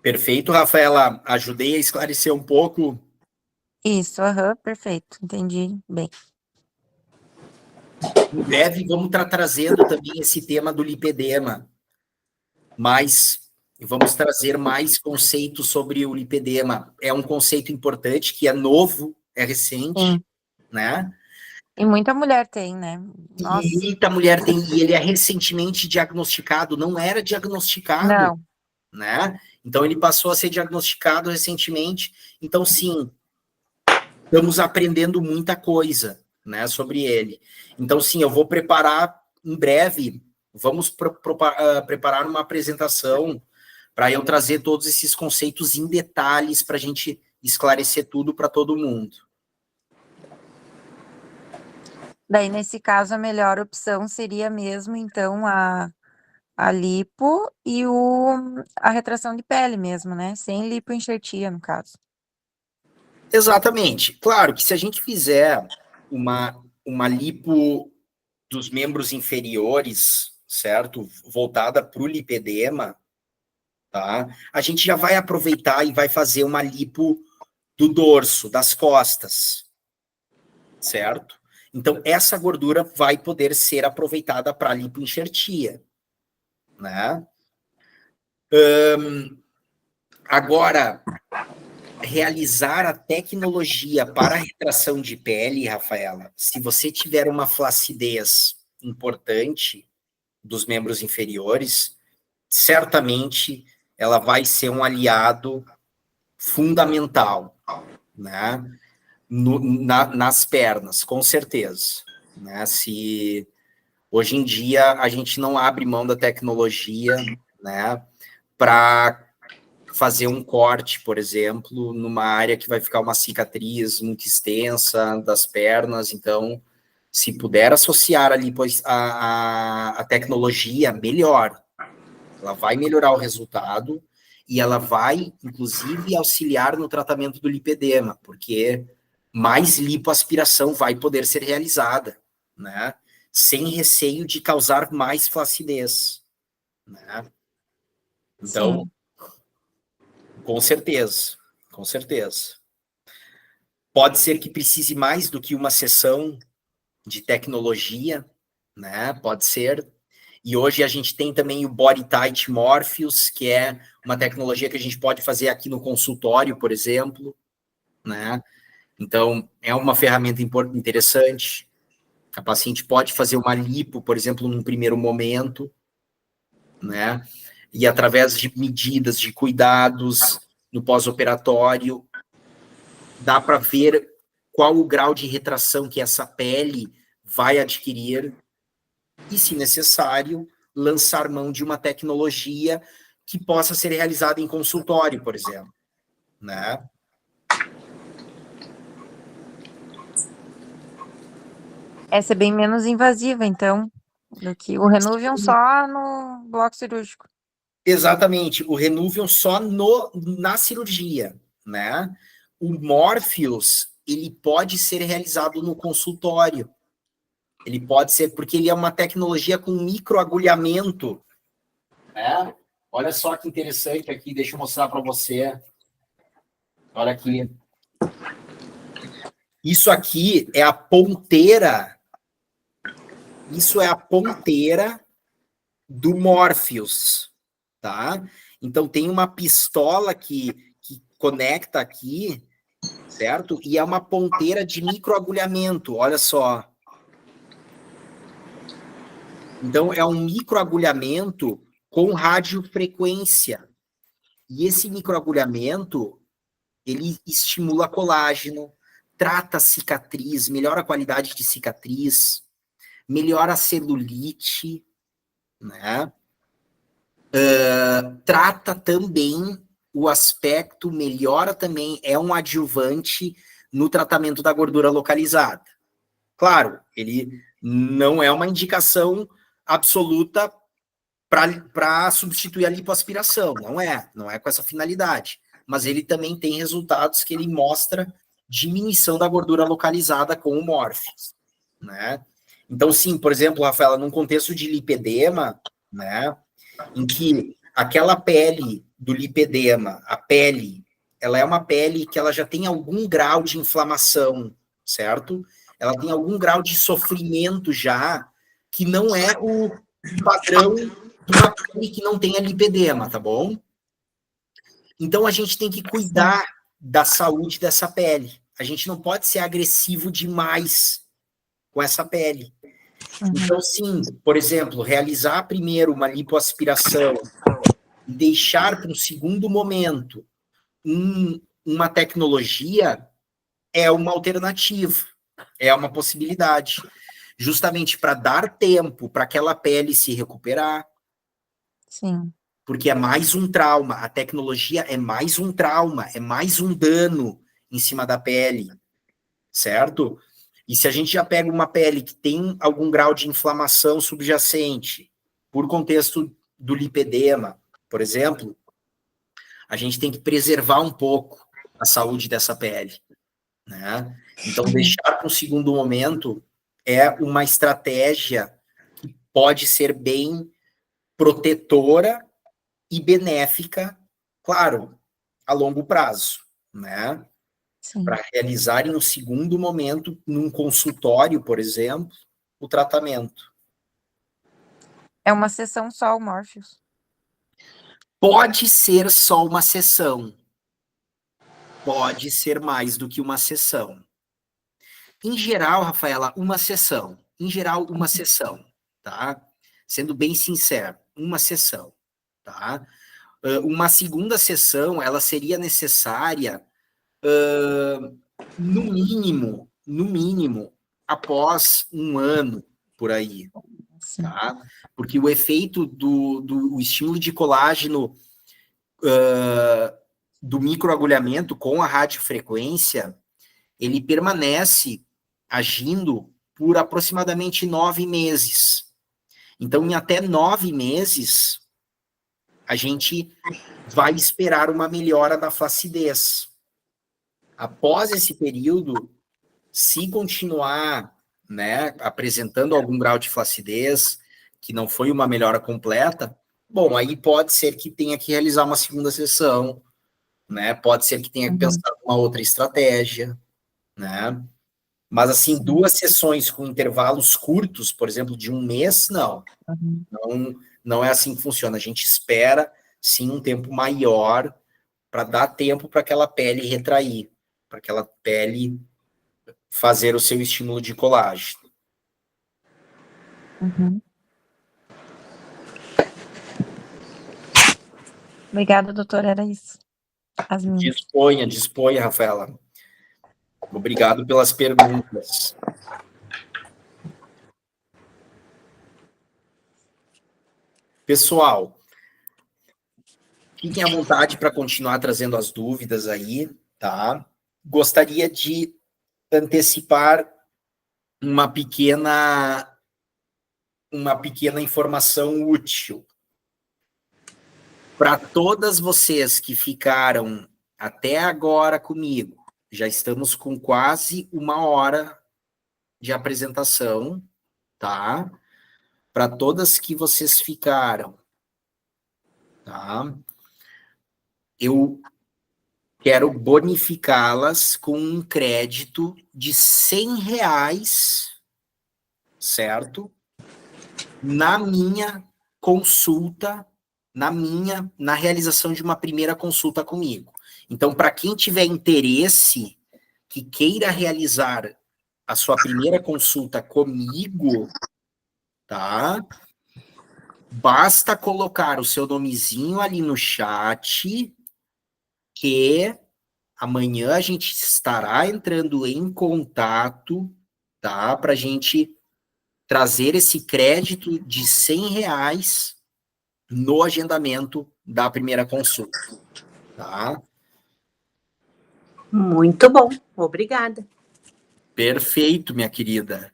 Perfeito, Rafaela. Ajudei a esclarecer um pouco. Isso, perfeito, entendi bem. Em breve, vamos estar trazendo também esse tema do lipedema, mas vamos trazer mais conceitos sobre o lipedema. É um conceito importante, que é novo, é recente, Sim. né? E muita mulher tem, né? Nossa. E muita mulher tem, e ele é recentemente diagnosticado, não era diagnosticado, Não. né? Então, ele passou a ser diagnosticado recentemente. Então, sim, estamos aprendendo muita coisa, né, sobre ele. Então, sim, eu vou preparar em breve, vamos preparar uma apresentação para eu trazer todos esses conceitos em detalhes para a gente esclarecer tudo para todo mundo. Daí, nesse caso, a melhor opção seria mesmo, então, a lipo e a retração de pele mesmo, né? Sem lipoenxertia, no caso. Exatamente. Claro que se a gente fizer uma lipo dos membros inferiores, certo? Voltada para o lipedema, tá? A gente já vai aproveitar e vai fazer uma lipo do dorso, das costas, certo? Então, essa gordura vai poder ser aproveitada para lipoenxertia, né? Agora, realizar a tecnologia para a retração de pele, Rafaela, se você tiver uma flacidez importante dos membros inferiores, certamente ela vai ser um aliado fundamental, né? Nas pernas, com certeza, né? Se hoje em dia a gente não abre mão da tecnologia, né, para fazer um corte, por exemplo, numa área que vai ficar uma cicatriz muito extensa das pernas. Então, se puder associar ali a tecnologia, melhor. Ela vai melhorar o resultado e ela vai, inclusive, auxiliar no tratamento do lipedema, porque mais lipoaspiração vai poder ser realizada, né? Sem receio de causar mais flacidez, né? Então, Sim. com certeza, com certeza. Pode ser que precise mais do que uma sessão de tecnologia, né? Pode ser. E hoje a gente tem também o Body Tight Morpheus, que é uma tecnologia que a gente pode fazer aqui no consultório, por exemplo, né? Então, é uma ferramenta interessante. A paciente pode fazer uma lipo, por exemplo, num primeiro momento, né? E através de medidas, de cuidados no pós-operatório, dá para ver qual o grau de retração que essa pele vai adquirir e, se necessário, lançar mão de uma tecnologia que possa ser realizada em consultório, por exemplo, né? Essa é bem menos invasiva, então, do que o Renuvium só no bloco cirúrgico. Exatamente, o Renuvium só na cirurgia, né? O Morpheus, ele pode ser realizado no consultório. Ele pode ser, porque ele é uma tecnologia com microagulhamento, né? Olha só que interessante aqui, deixa eu mostrar para você. Olha aqui. Isso aqui é a ponteira. Isso é a ponteira do Morpheus, tá? Então tem uma pistola que conecta aqui, certo? E é uma ponteira de microagulhamento, olha só. Então é um microagulhamento com radiofrequência. E esse microagulhamento, ele estimula colágeno, trata a cicatriz, melhora a qualidade de cicatriz, melhora a celulite, né? Trata também o aspecto, melhora também, é um adjuvante no tratamento da gordura localizada. Claro, ele não é uma indicação absoluta para substituir a lipoaspiração, não é com essa finalidade, mas ele também tem resultados que ele mostra diminuição da gordura localizada com o Morpheus, né? Então, sim, por exemplo, Rafaela, num contexto de lipedema, né, em que aquela pele do lipedema, a pele, ela é uma pele que ela já tem algum grau de inflamação, certo? Ela tem algum grau de sofrimento já, que não é o padrão de uma pele que não tenha lipedema, tá bom? Então a gente tem que cuidar da saúde dessa pele. A gente não pode ser agressivo demais com essa pele. Então, sim, por exemplo, realizar primeiro uma lipoaspiração e deixar para um segundo momento uma tecnologia é uma alternativa, é uma possibilidade, justamente para dar tempo para aquela pele se recuperar. Sim. Porque é mais um trauma, a tecnologia é mais um trauma, é mais um dano em cima da pele, certo? E se a gente já pega uma pele que tem algum grau de inflamação subjacente, por contexto do lipedema, por exemplo, a gente tem que preservar um pouco a saúde dessa pele, né? Então, deixar para um segundo momento é uma estratégia que pode ser bem protetora e benéfica, claro, a longo prazo, né? Para realizar em um segundo momento, num consultório, por exemplo, o tratamento. É uma sessão só o Morpheus. Pode ser só uma sessão. Pode ser mais do que uma sessão. Em geral, Rafaela, uma sessão. Em geral, uma sessão, tá? Sendo bem sincero, uma sessão, tá? Uma segunda sessão, ela seria necessária, no mínimo, após um ano, por aí, tá? Porque o efeito do estímulo de colágeno do microagulhamento com a radiofrequência, ele permanece agindo por aproximadamente 9 meses. Então, em até 9 meses, a gente vai esperar uma melhora da flacidez. Após esse período, se continuar, né, apresentando algum grau de flacidez, que não foi uma melhora completa, bom, aí pode ser que tenha que realizar uma segunda sessão, né, pode ser que tenha que pensar uma outra estratégia, né, mas assim, 2 sessões com intervalos curtos, por exemplo, de um mês, não é assim que funciona, a gente espera, sim, um tempo maior, para dar tempo para aquela pele retrair, para aquela pele fazer o seu estímulo de colágeno. Uhum. Obrigada, doutora, era isso. As minhas. Disponha, Rafaela. Obrigado pelas perguntas. Pessoal, fiquem à vontade para continuar trazendo as dúvidas aí, tá? Gostaria de antecipar uma pequena informação útil para todas vocês que ficaram até agora comigo. Já estamos com quase 1 hora de apresentação, tá? Para todas que vocês ficaram, tá? Eu quero bonificá-las com um crédito de R$100, certo? Na minha consulta, na realização de uma primeira consulta comigo. Então, para quem tiver interesse, que queira realizar a sua primeira consulta comigo, tá? Basta colocar o seu nomezinho ali no chat, que amanhã a gente estará entrando em contato, tá? Para a gente trazer esse crédito de R$100 no agendamento da primeira consulta, tá? Muito bom, obrigada. Perfeito, minha querida.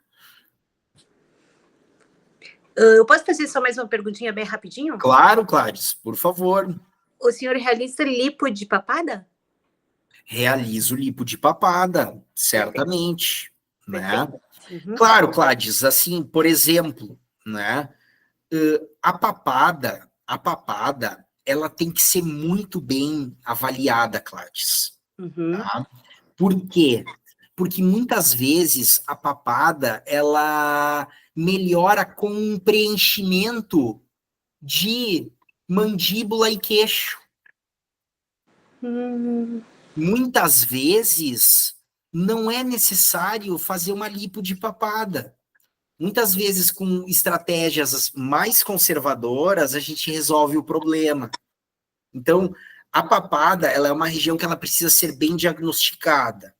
Eu posso fazer só mais uma perguntinha bem rapidinho? Claro, Clarice, por favor. O senhor realiza lipo de papada? Realizo lipo de papada, certamente, né? Uhum. Claro, Clarice, assim, por exemplo, né? A papada, ela tem que ser muito bem avaliada, Clarice. Uhum. Tá? Por quê? Porque muitas vezes a papada, ela melhora com um preenchimento de mandíbula e queixo. Muitas vezes não é necessário fazer uma lipo de papada. Muitas vezes, com estratégias mais conservadoras, a gente resolve o problema. Então, a papada, ela é uma região que ela precisa ser bem diagnosticada,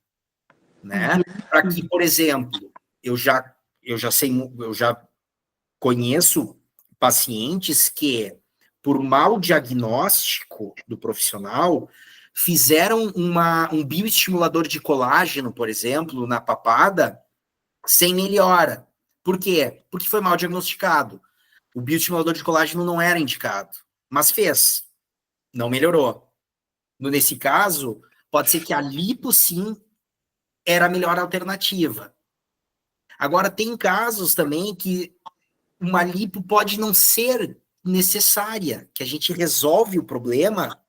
né? Para que, por exemplo, eu já conheço pacientes que, por mau diagnóstico do profissional, fizeram um bioestimulador de colágeno, por exemplo, na papada, sem melhora. Por quê? Porque foi mal diagnosticado. O bioestimulador de colágeno não era indicado, mas fez. Não melhorou. Nesse caso, pode ser que a lipo, sim, era a melhor alternativa. Agora, tem casos também que uma lipo pode não ser necessária, que a gente resolve o problema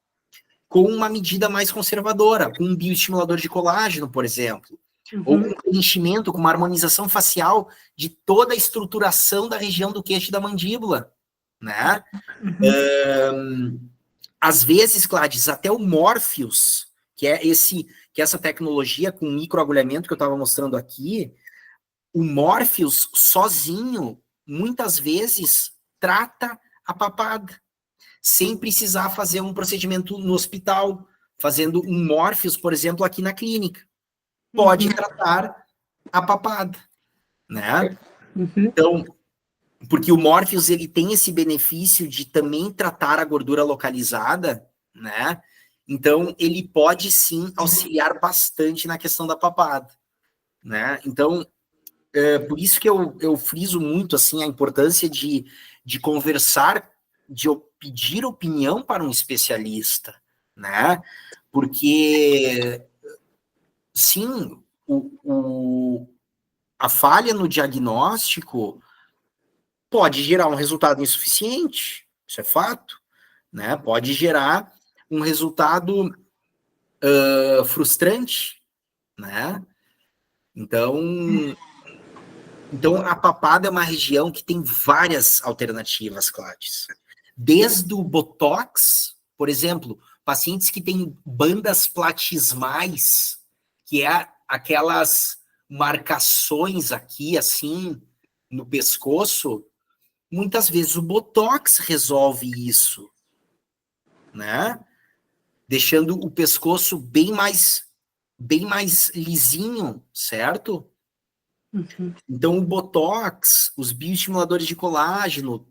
com uma medida mais conservadora, com um bioestimulador de colágeno, por exemplo, ou com um preenchimento, com uma harmonização facial de toda a estruturação da região do queixo e da mandíbula, né? Às vezes, Gladys, até o Morpheus, que é essa tecnologia com microagulhamento que eu estava mostrando aqui, o Morpheus sozinho, muitas vezes, trata a papada, sem precisar fazer um procedimento no hospital, fazendo um Morpheus, por exemplo, aqui na clínica. Pode tratar a papada, né? Então, porque o Morpheus, ele tem esse benefício de também tratar a gordura localizada, né? Então, ele pode, sim, auxiliar bastante na questão da papada, né? Então, por isso que eu friso muito, assim, a importância de conversar, de pedir opinião para um especialista, né? Porque, sim, a falha no diagnóstico pode gerar um resultado insuficiente, isso é fato, né? Pode gerar um resultado frustrante, né? Então, a papada é uma região que tem várias alternativas, Cláudia. Desde o Botox, por exemplo, pacientes que têm bandas platismais, que é aquelas marcações aqui, assim, no pescoço, muitas vezes o Botox resolve isso, né? Deixando o pescoço bem mais lisinho, certo? Uhum. Então, o Botox, os bioestimuladores de colágeno,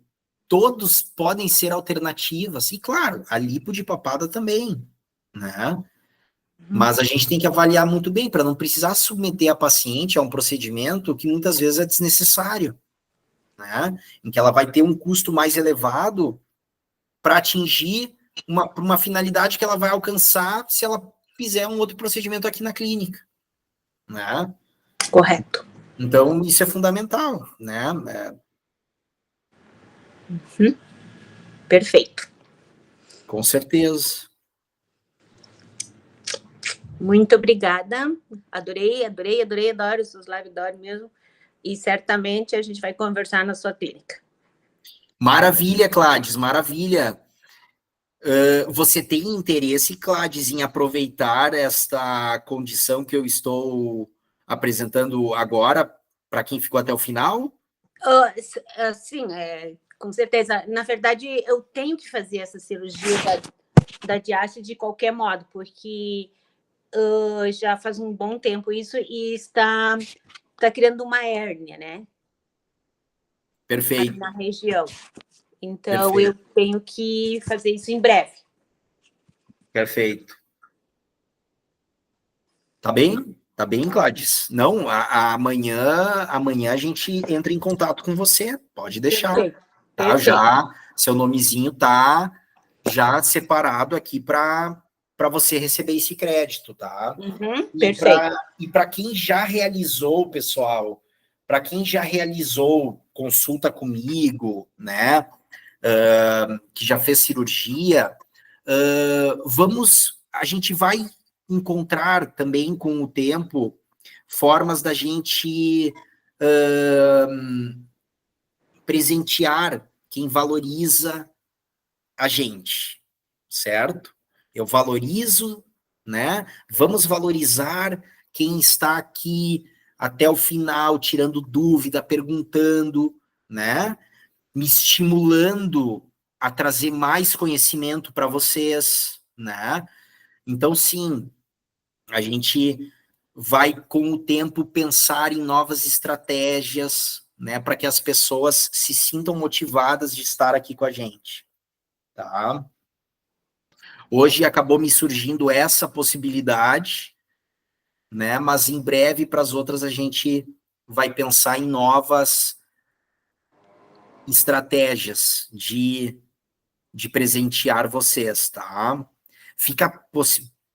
todos podem ser alternativas. E, claro, a lipo de papada também, né? Mas a gente tem que avaliar muito bem para não precisar submeter a paciente a um procedimento que muitas vezes é desnecessário, né? Em que ela vai ter um custo mais elevado para atingir uma finalidade que ela vai alcançar se ela fizer um outro procedimento aqui na clínica, né? Correto. Então, isso é fundamental, né? Perfeito. Com certeza. Muito obrigada. Adorei, adoro os seus live, adoro mesmo. E certamente a gente vai conversar na sua clínica. Maravilha, Cláudia, maravilha. Você tem interesse, Cláudia, em aproveitar esta condição que eu estou apresentando agora para quem ficou até o final? Sim, com certeza. Na verdade, eu tenho que fazer essa cirurgia da diástase de qualquer modo, porque já faz um bom tempo isso e está criando uma hérnia, né? Perfeito. Ali na região. Então, Perfeito. eu tenho que fazer isso em breve. Perfeito. Tá bem? Tá bem, Gladys? Não, amanhã a gente entra em contato com você. Pode deixar. Perfeito. Tá? Já, seu nomezinho tá já separado aqui para você receber esse crédito, tá? Perfeito. E para quem já realizou, pessoal, para quem já realizou consulta comigo, né? Que já fez cirurgia, a gente vai encontrar também com o tempo formas da gente presentear quem valoriza a gente, certo? Eu valorizo, né? Vamos valorizar quem está aqui até o final, tirando dúvida, perguntando, né? Me estimulando a trazer mais conhecimento para vocês, né? Então, sim, a gente vai, com o tempo, pensar em novas estratégias, né, para que as pessoas se sintam motivadas de estar aqui com a gente, tá? Hoje acabou me surgindo essa possibilidade, né, mas em breve, para as outras, a gente vai pensar em novas estratégias de presentear vocês, tá?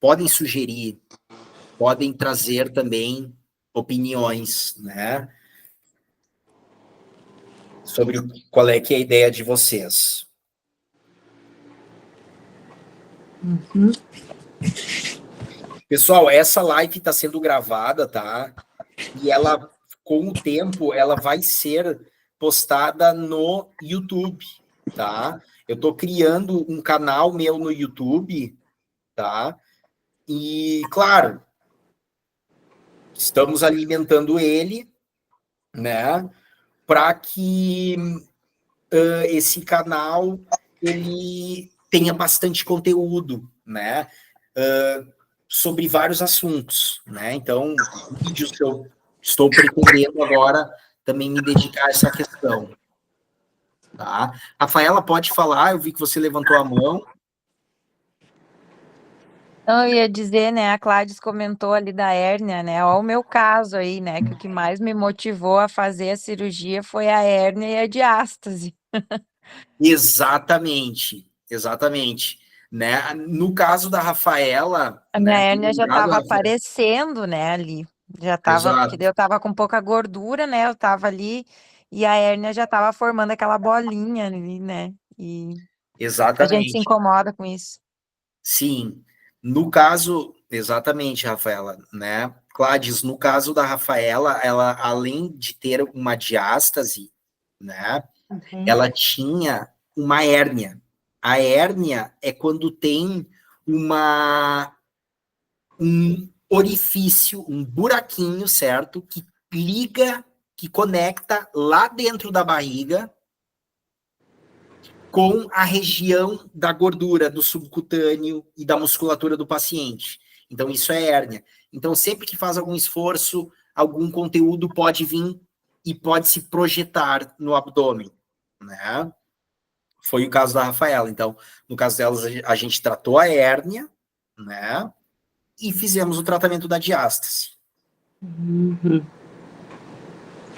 Podem sugerir, podem trazer também opiniões, né? Sobre qual é que é a ideia de vocês. Pessoal, essa live está sendo gravada, tá? E ela, com o tempo, ela vai ser postada no YouTube, tá? Eu estou criando um canal meu no YouTube, tá? E, claro, estamos alimentando ele, né? Para que esse canal ele tenha bastante conteúdo, né? Sobre vários assuntos, né? Então, vídeos que eu estou pretendendo agora também me dedicar a essa questão, tá? Rafaela, pode falar, eu vi que você levantou a mão. Não, eu ia dizer, né, a Cláudia comentou ali da hérnia, né, ó, o meu caso aí, né, que o que mais me motivou a fazer a cirurgia foi a hérnia e a diástase. Exatamente, né? No caso da Rafaela, A minha né? hérnia já Lembrado, estava Rafaela? aparecendo, né, ali, já estava, porque daí Exato, eu estava com pouca gordura, né, eu estava ali, e a hérnia já estava formando aquela bolinha ali, né, e a gente se exatamente. incomoda com isso. Sim, no caso, exatamente, Rafaela, né? Cláudia, no caso da Rafaela, ela, além de ter uma diástase, né? Ela tinha uma hérnia. A hérnia é quando tem um orifício, um buraquinho, certo? Que liga, que conecta lá dentro da barriga, com a região da gordura, do subcutâneo e da musculatura do paciente. Então, isso é hérnia. Então, sempre que faz algum esforço, algum conteúdo pode vir e pode se projetar no abdômen, né? Foi o caso da Rafaela. Então, no caso delas, a gente tratou a hérnia, né? E fizemos o tratamento da diástase.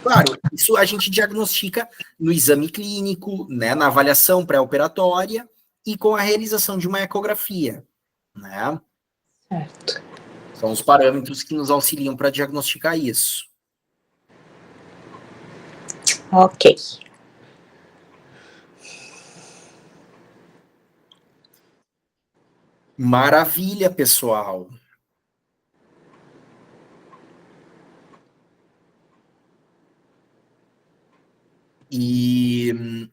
Claro, isso a gente diagnostica no exame clínico, né, na avaliação pré-operatória e com a realização de uma ecografia, né? Certo. São os parâmetros que nos auxiliam para diagnosticar isso. Ok. Maravilha, pessoal. E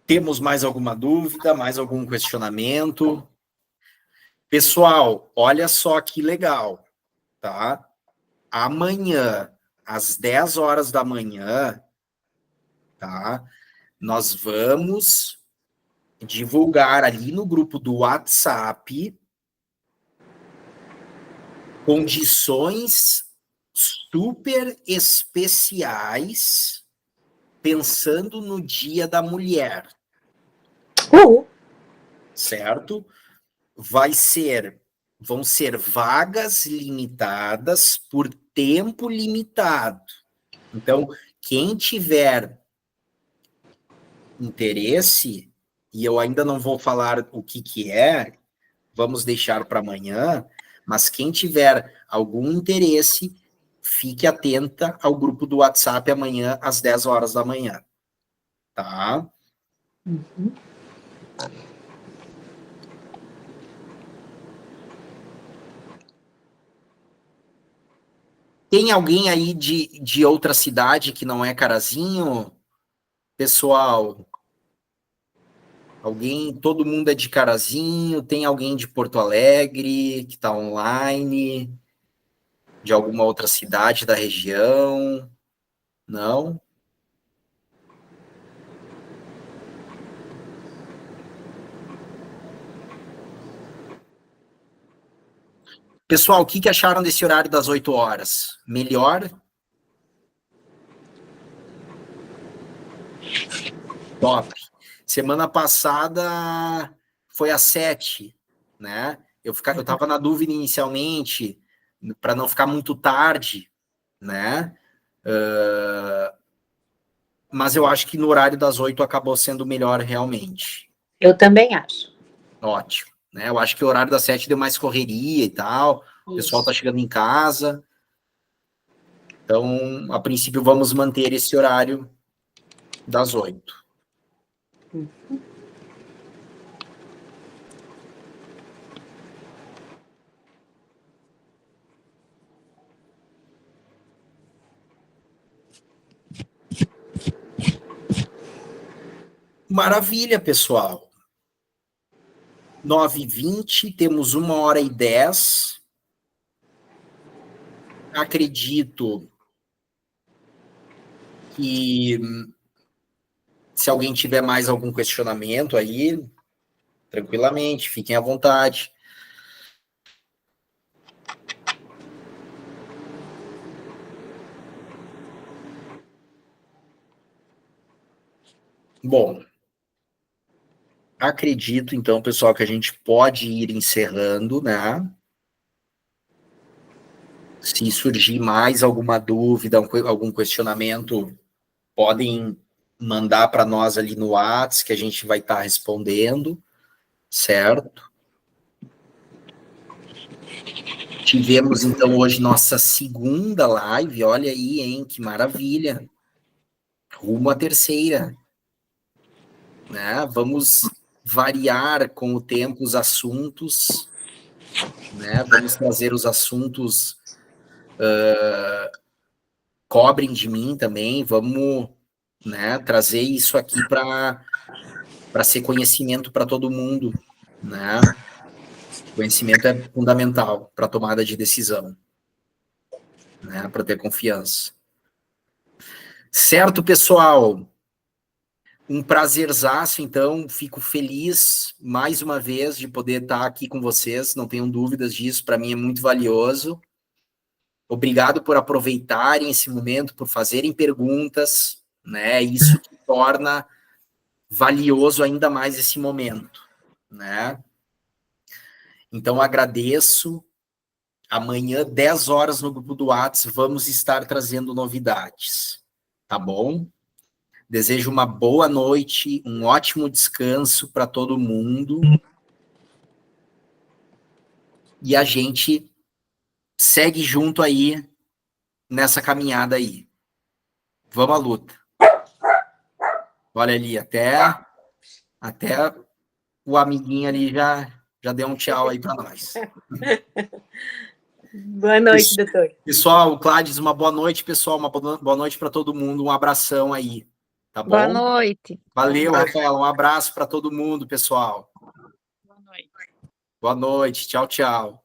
temos mais alguma dúvida, mais algum questionamento? Pessoal, olha só que legal, tá? Amanhã, às 10 horas da manhã, tá? Nós vamos divulgar ali no grupo do WhatsApp condições super especiais pensando no Dia da Mulher, certo? Vão ser vagas limitadas por tempo limitado. Então, quem tiver interesse, e eu ainda não vou falar o que é, vamos deixar para amanhã, mas quem tiver algum interesse, fique atenta ao grupo do WhatsApp amanhã às 10 horas da manhã, tá? Uhum. Tem alguém aí de outra cidade que não é Carazinho? Pessoal, todo mundo é de Carazinho? Tem alguém de Porto Alegre que está online? De alguma outra cidade da região? Não? Pessoal, o que acharam desse horário das 8 horas? Melhor? Top. Semana passada foi às 7, né? Eu tava na dúvida inicialmente, para não ficar muito tarde, né? Mas eu acho que no horário das 8 acabou sendo melhor realmente. Eu também acho. Ótimo. Né? Eu acho que o horário das 7 deu mais correria e tal. O pessoal tá chegando em casa. Então, a princípio, vamos manter esse horário das 8. Maravilha, pessoal. 9h20, temos 1h10. Acredito que se alguém tiver mais algum questionamento aí, tranquilamente, fiquem à vontade. Bom, acredito, então, pessoal, que a gente pode ir encerrando, né? Se surgir mais alguma dúvida, algum questionamento, podem mandar para nós ali no WhatsApp, que a gente vai estar respondendo, certo? Tivemos, então, hoje nossa segunda live, olha aí, hein, que maravilha. Rumo à terceira, né? Vamos variar com o tempo os assuntos, né? Vamos trazer os assuntos cobrem de mim também, vamos, né, trazer isso aqui para ser conhecimento para todo mundo, né? Conhecimento é fundamental para tomada de decisão, né? Para ter confiança. Certo, pessoal? Um prazerzaço, então, fico feliz mais uma vez de poder estar aqui com vocês, não tenham dúvidas disso, para mim é muito valioso. Obrigado por aproveitarem esse momento, por fazerem perguntas, né? Isso que torna valioso ainda mais esse momento, né? Então, agradeço. Amanhã, 10 horas, no grupo do Whats, vamos estar trazendo novidades, tá bom? Desejo uma boa noite, um ótimo descanso para todo mundo. E a gente segue junto aí nessa caminhada aí. Vamos à luta. Olha ali, até o amiguinho ali já deu um tchau aí para nós. Boa noite, doutor. Pessoal, Cláudio, uma boa noite, pessoal. Uma boa noite para todo mundo. Um abração aí. Tá bom? Boa noite. Valeu, Rafael. Um abraço para todo mundo, pessoal. Boa noite. Boa noite. Tchau, tchau.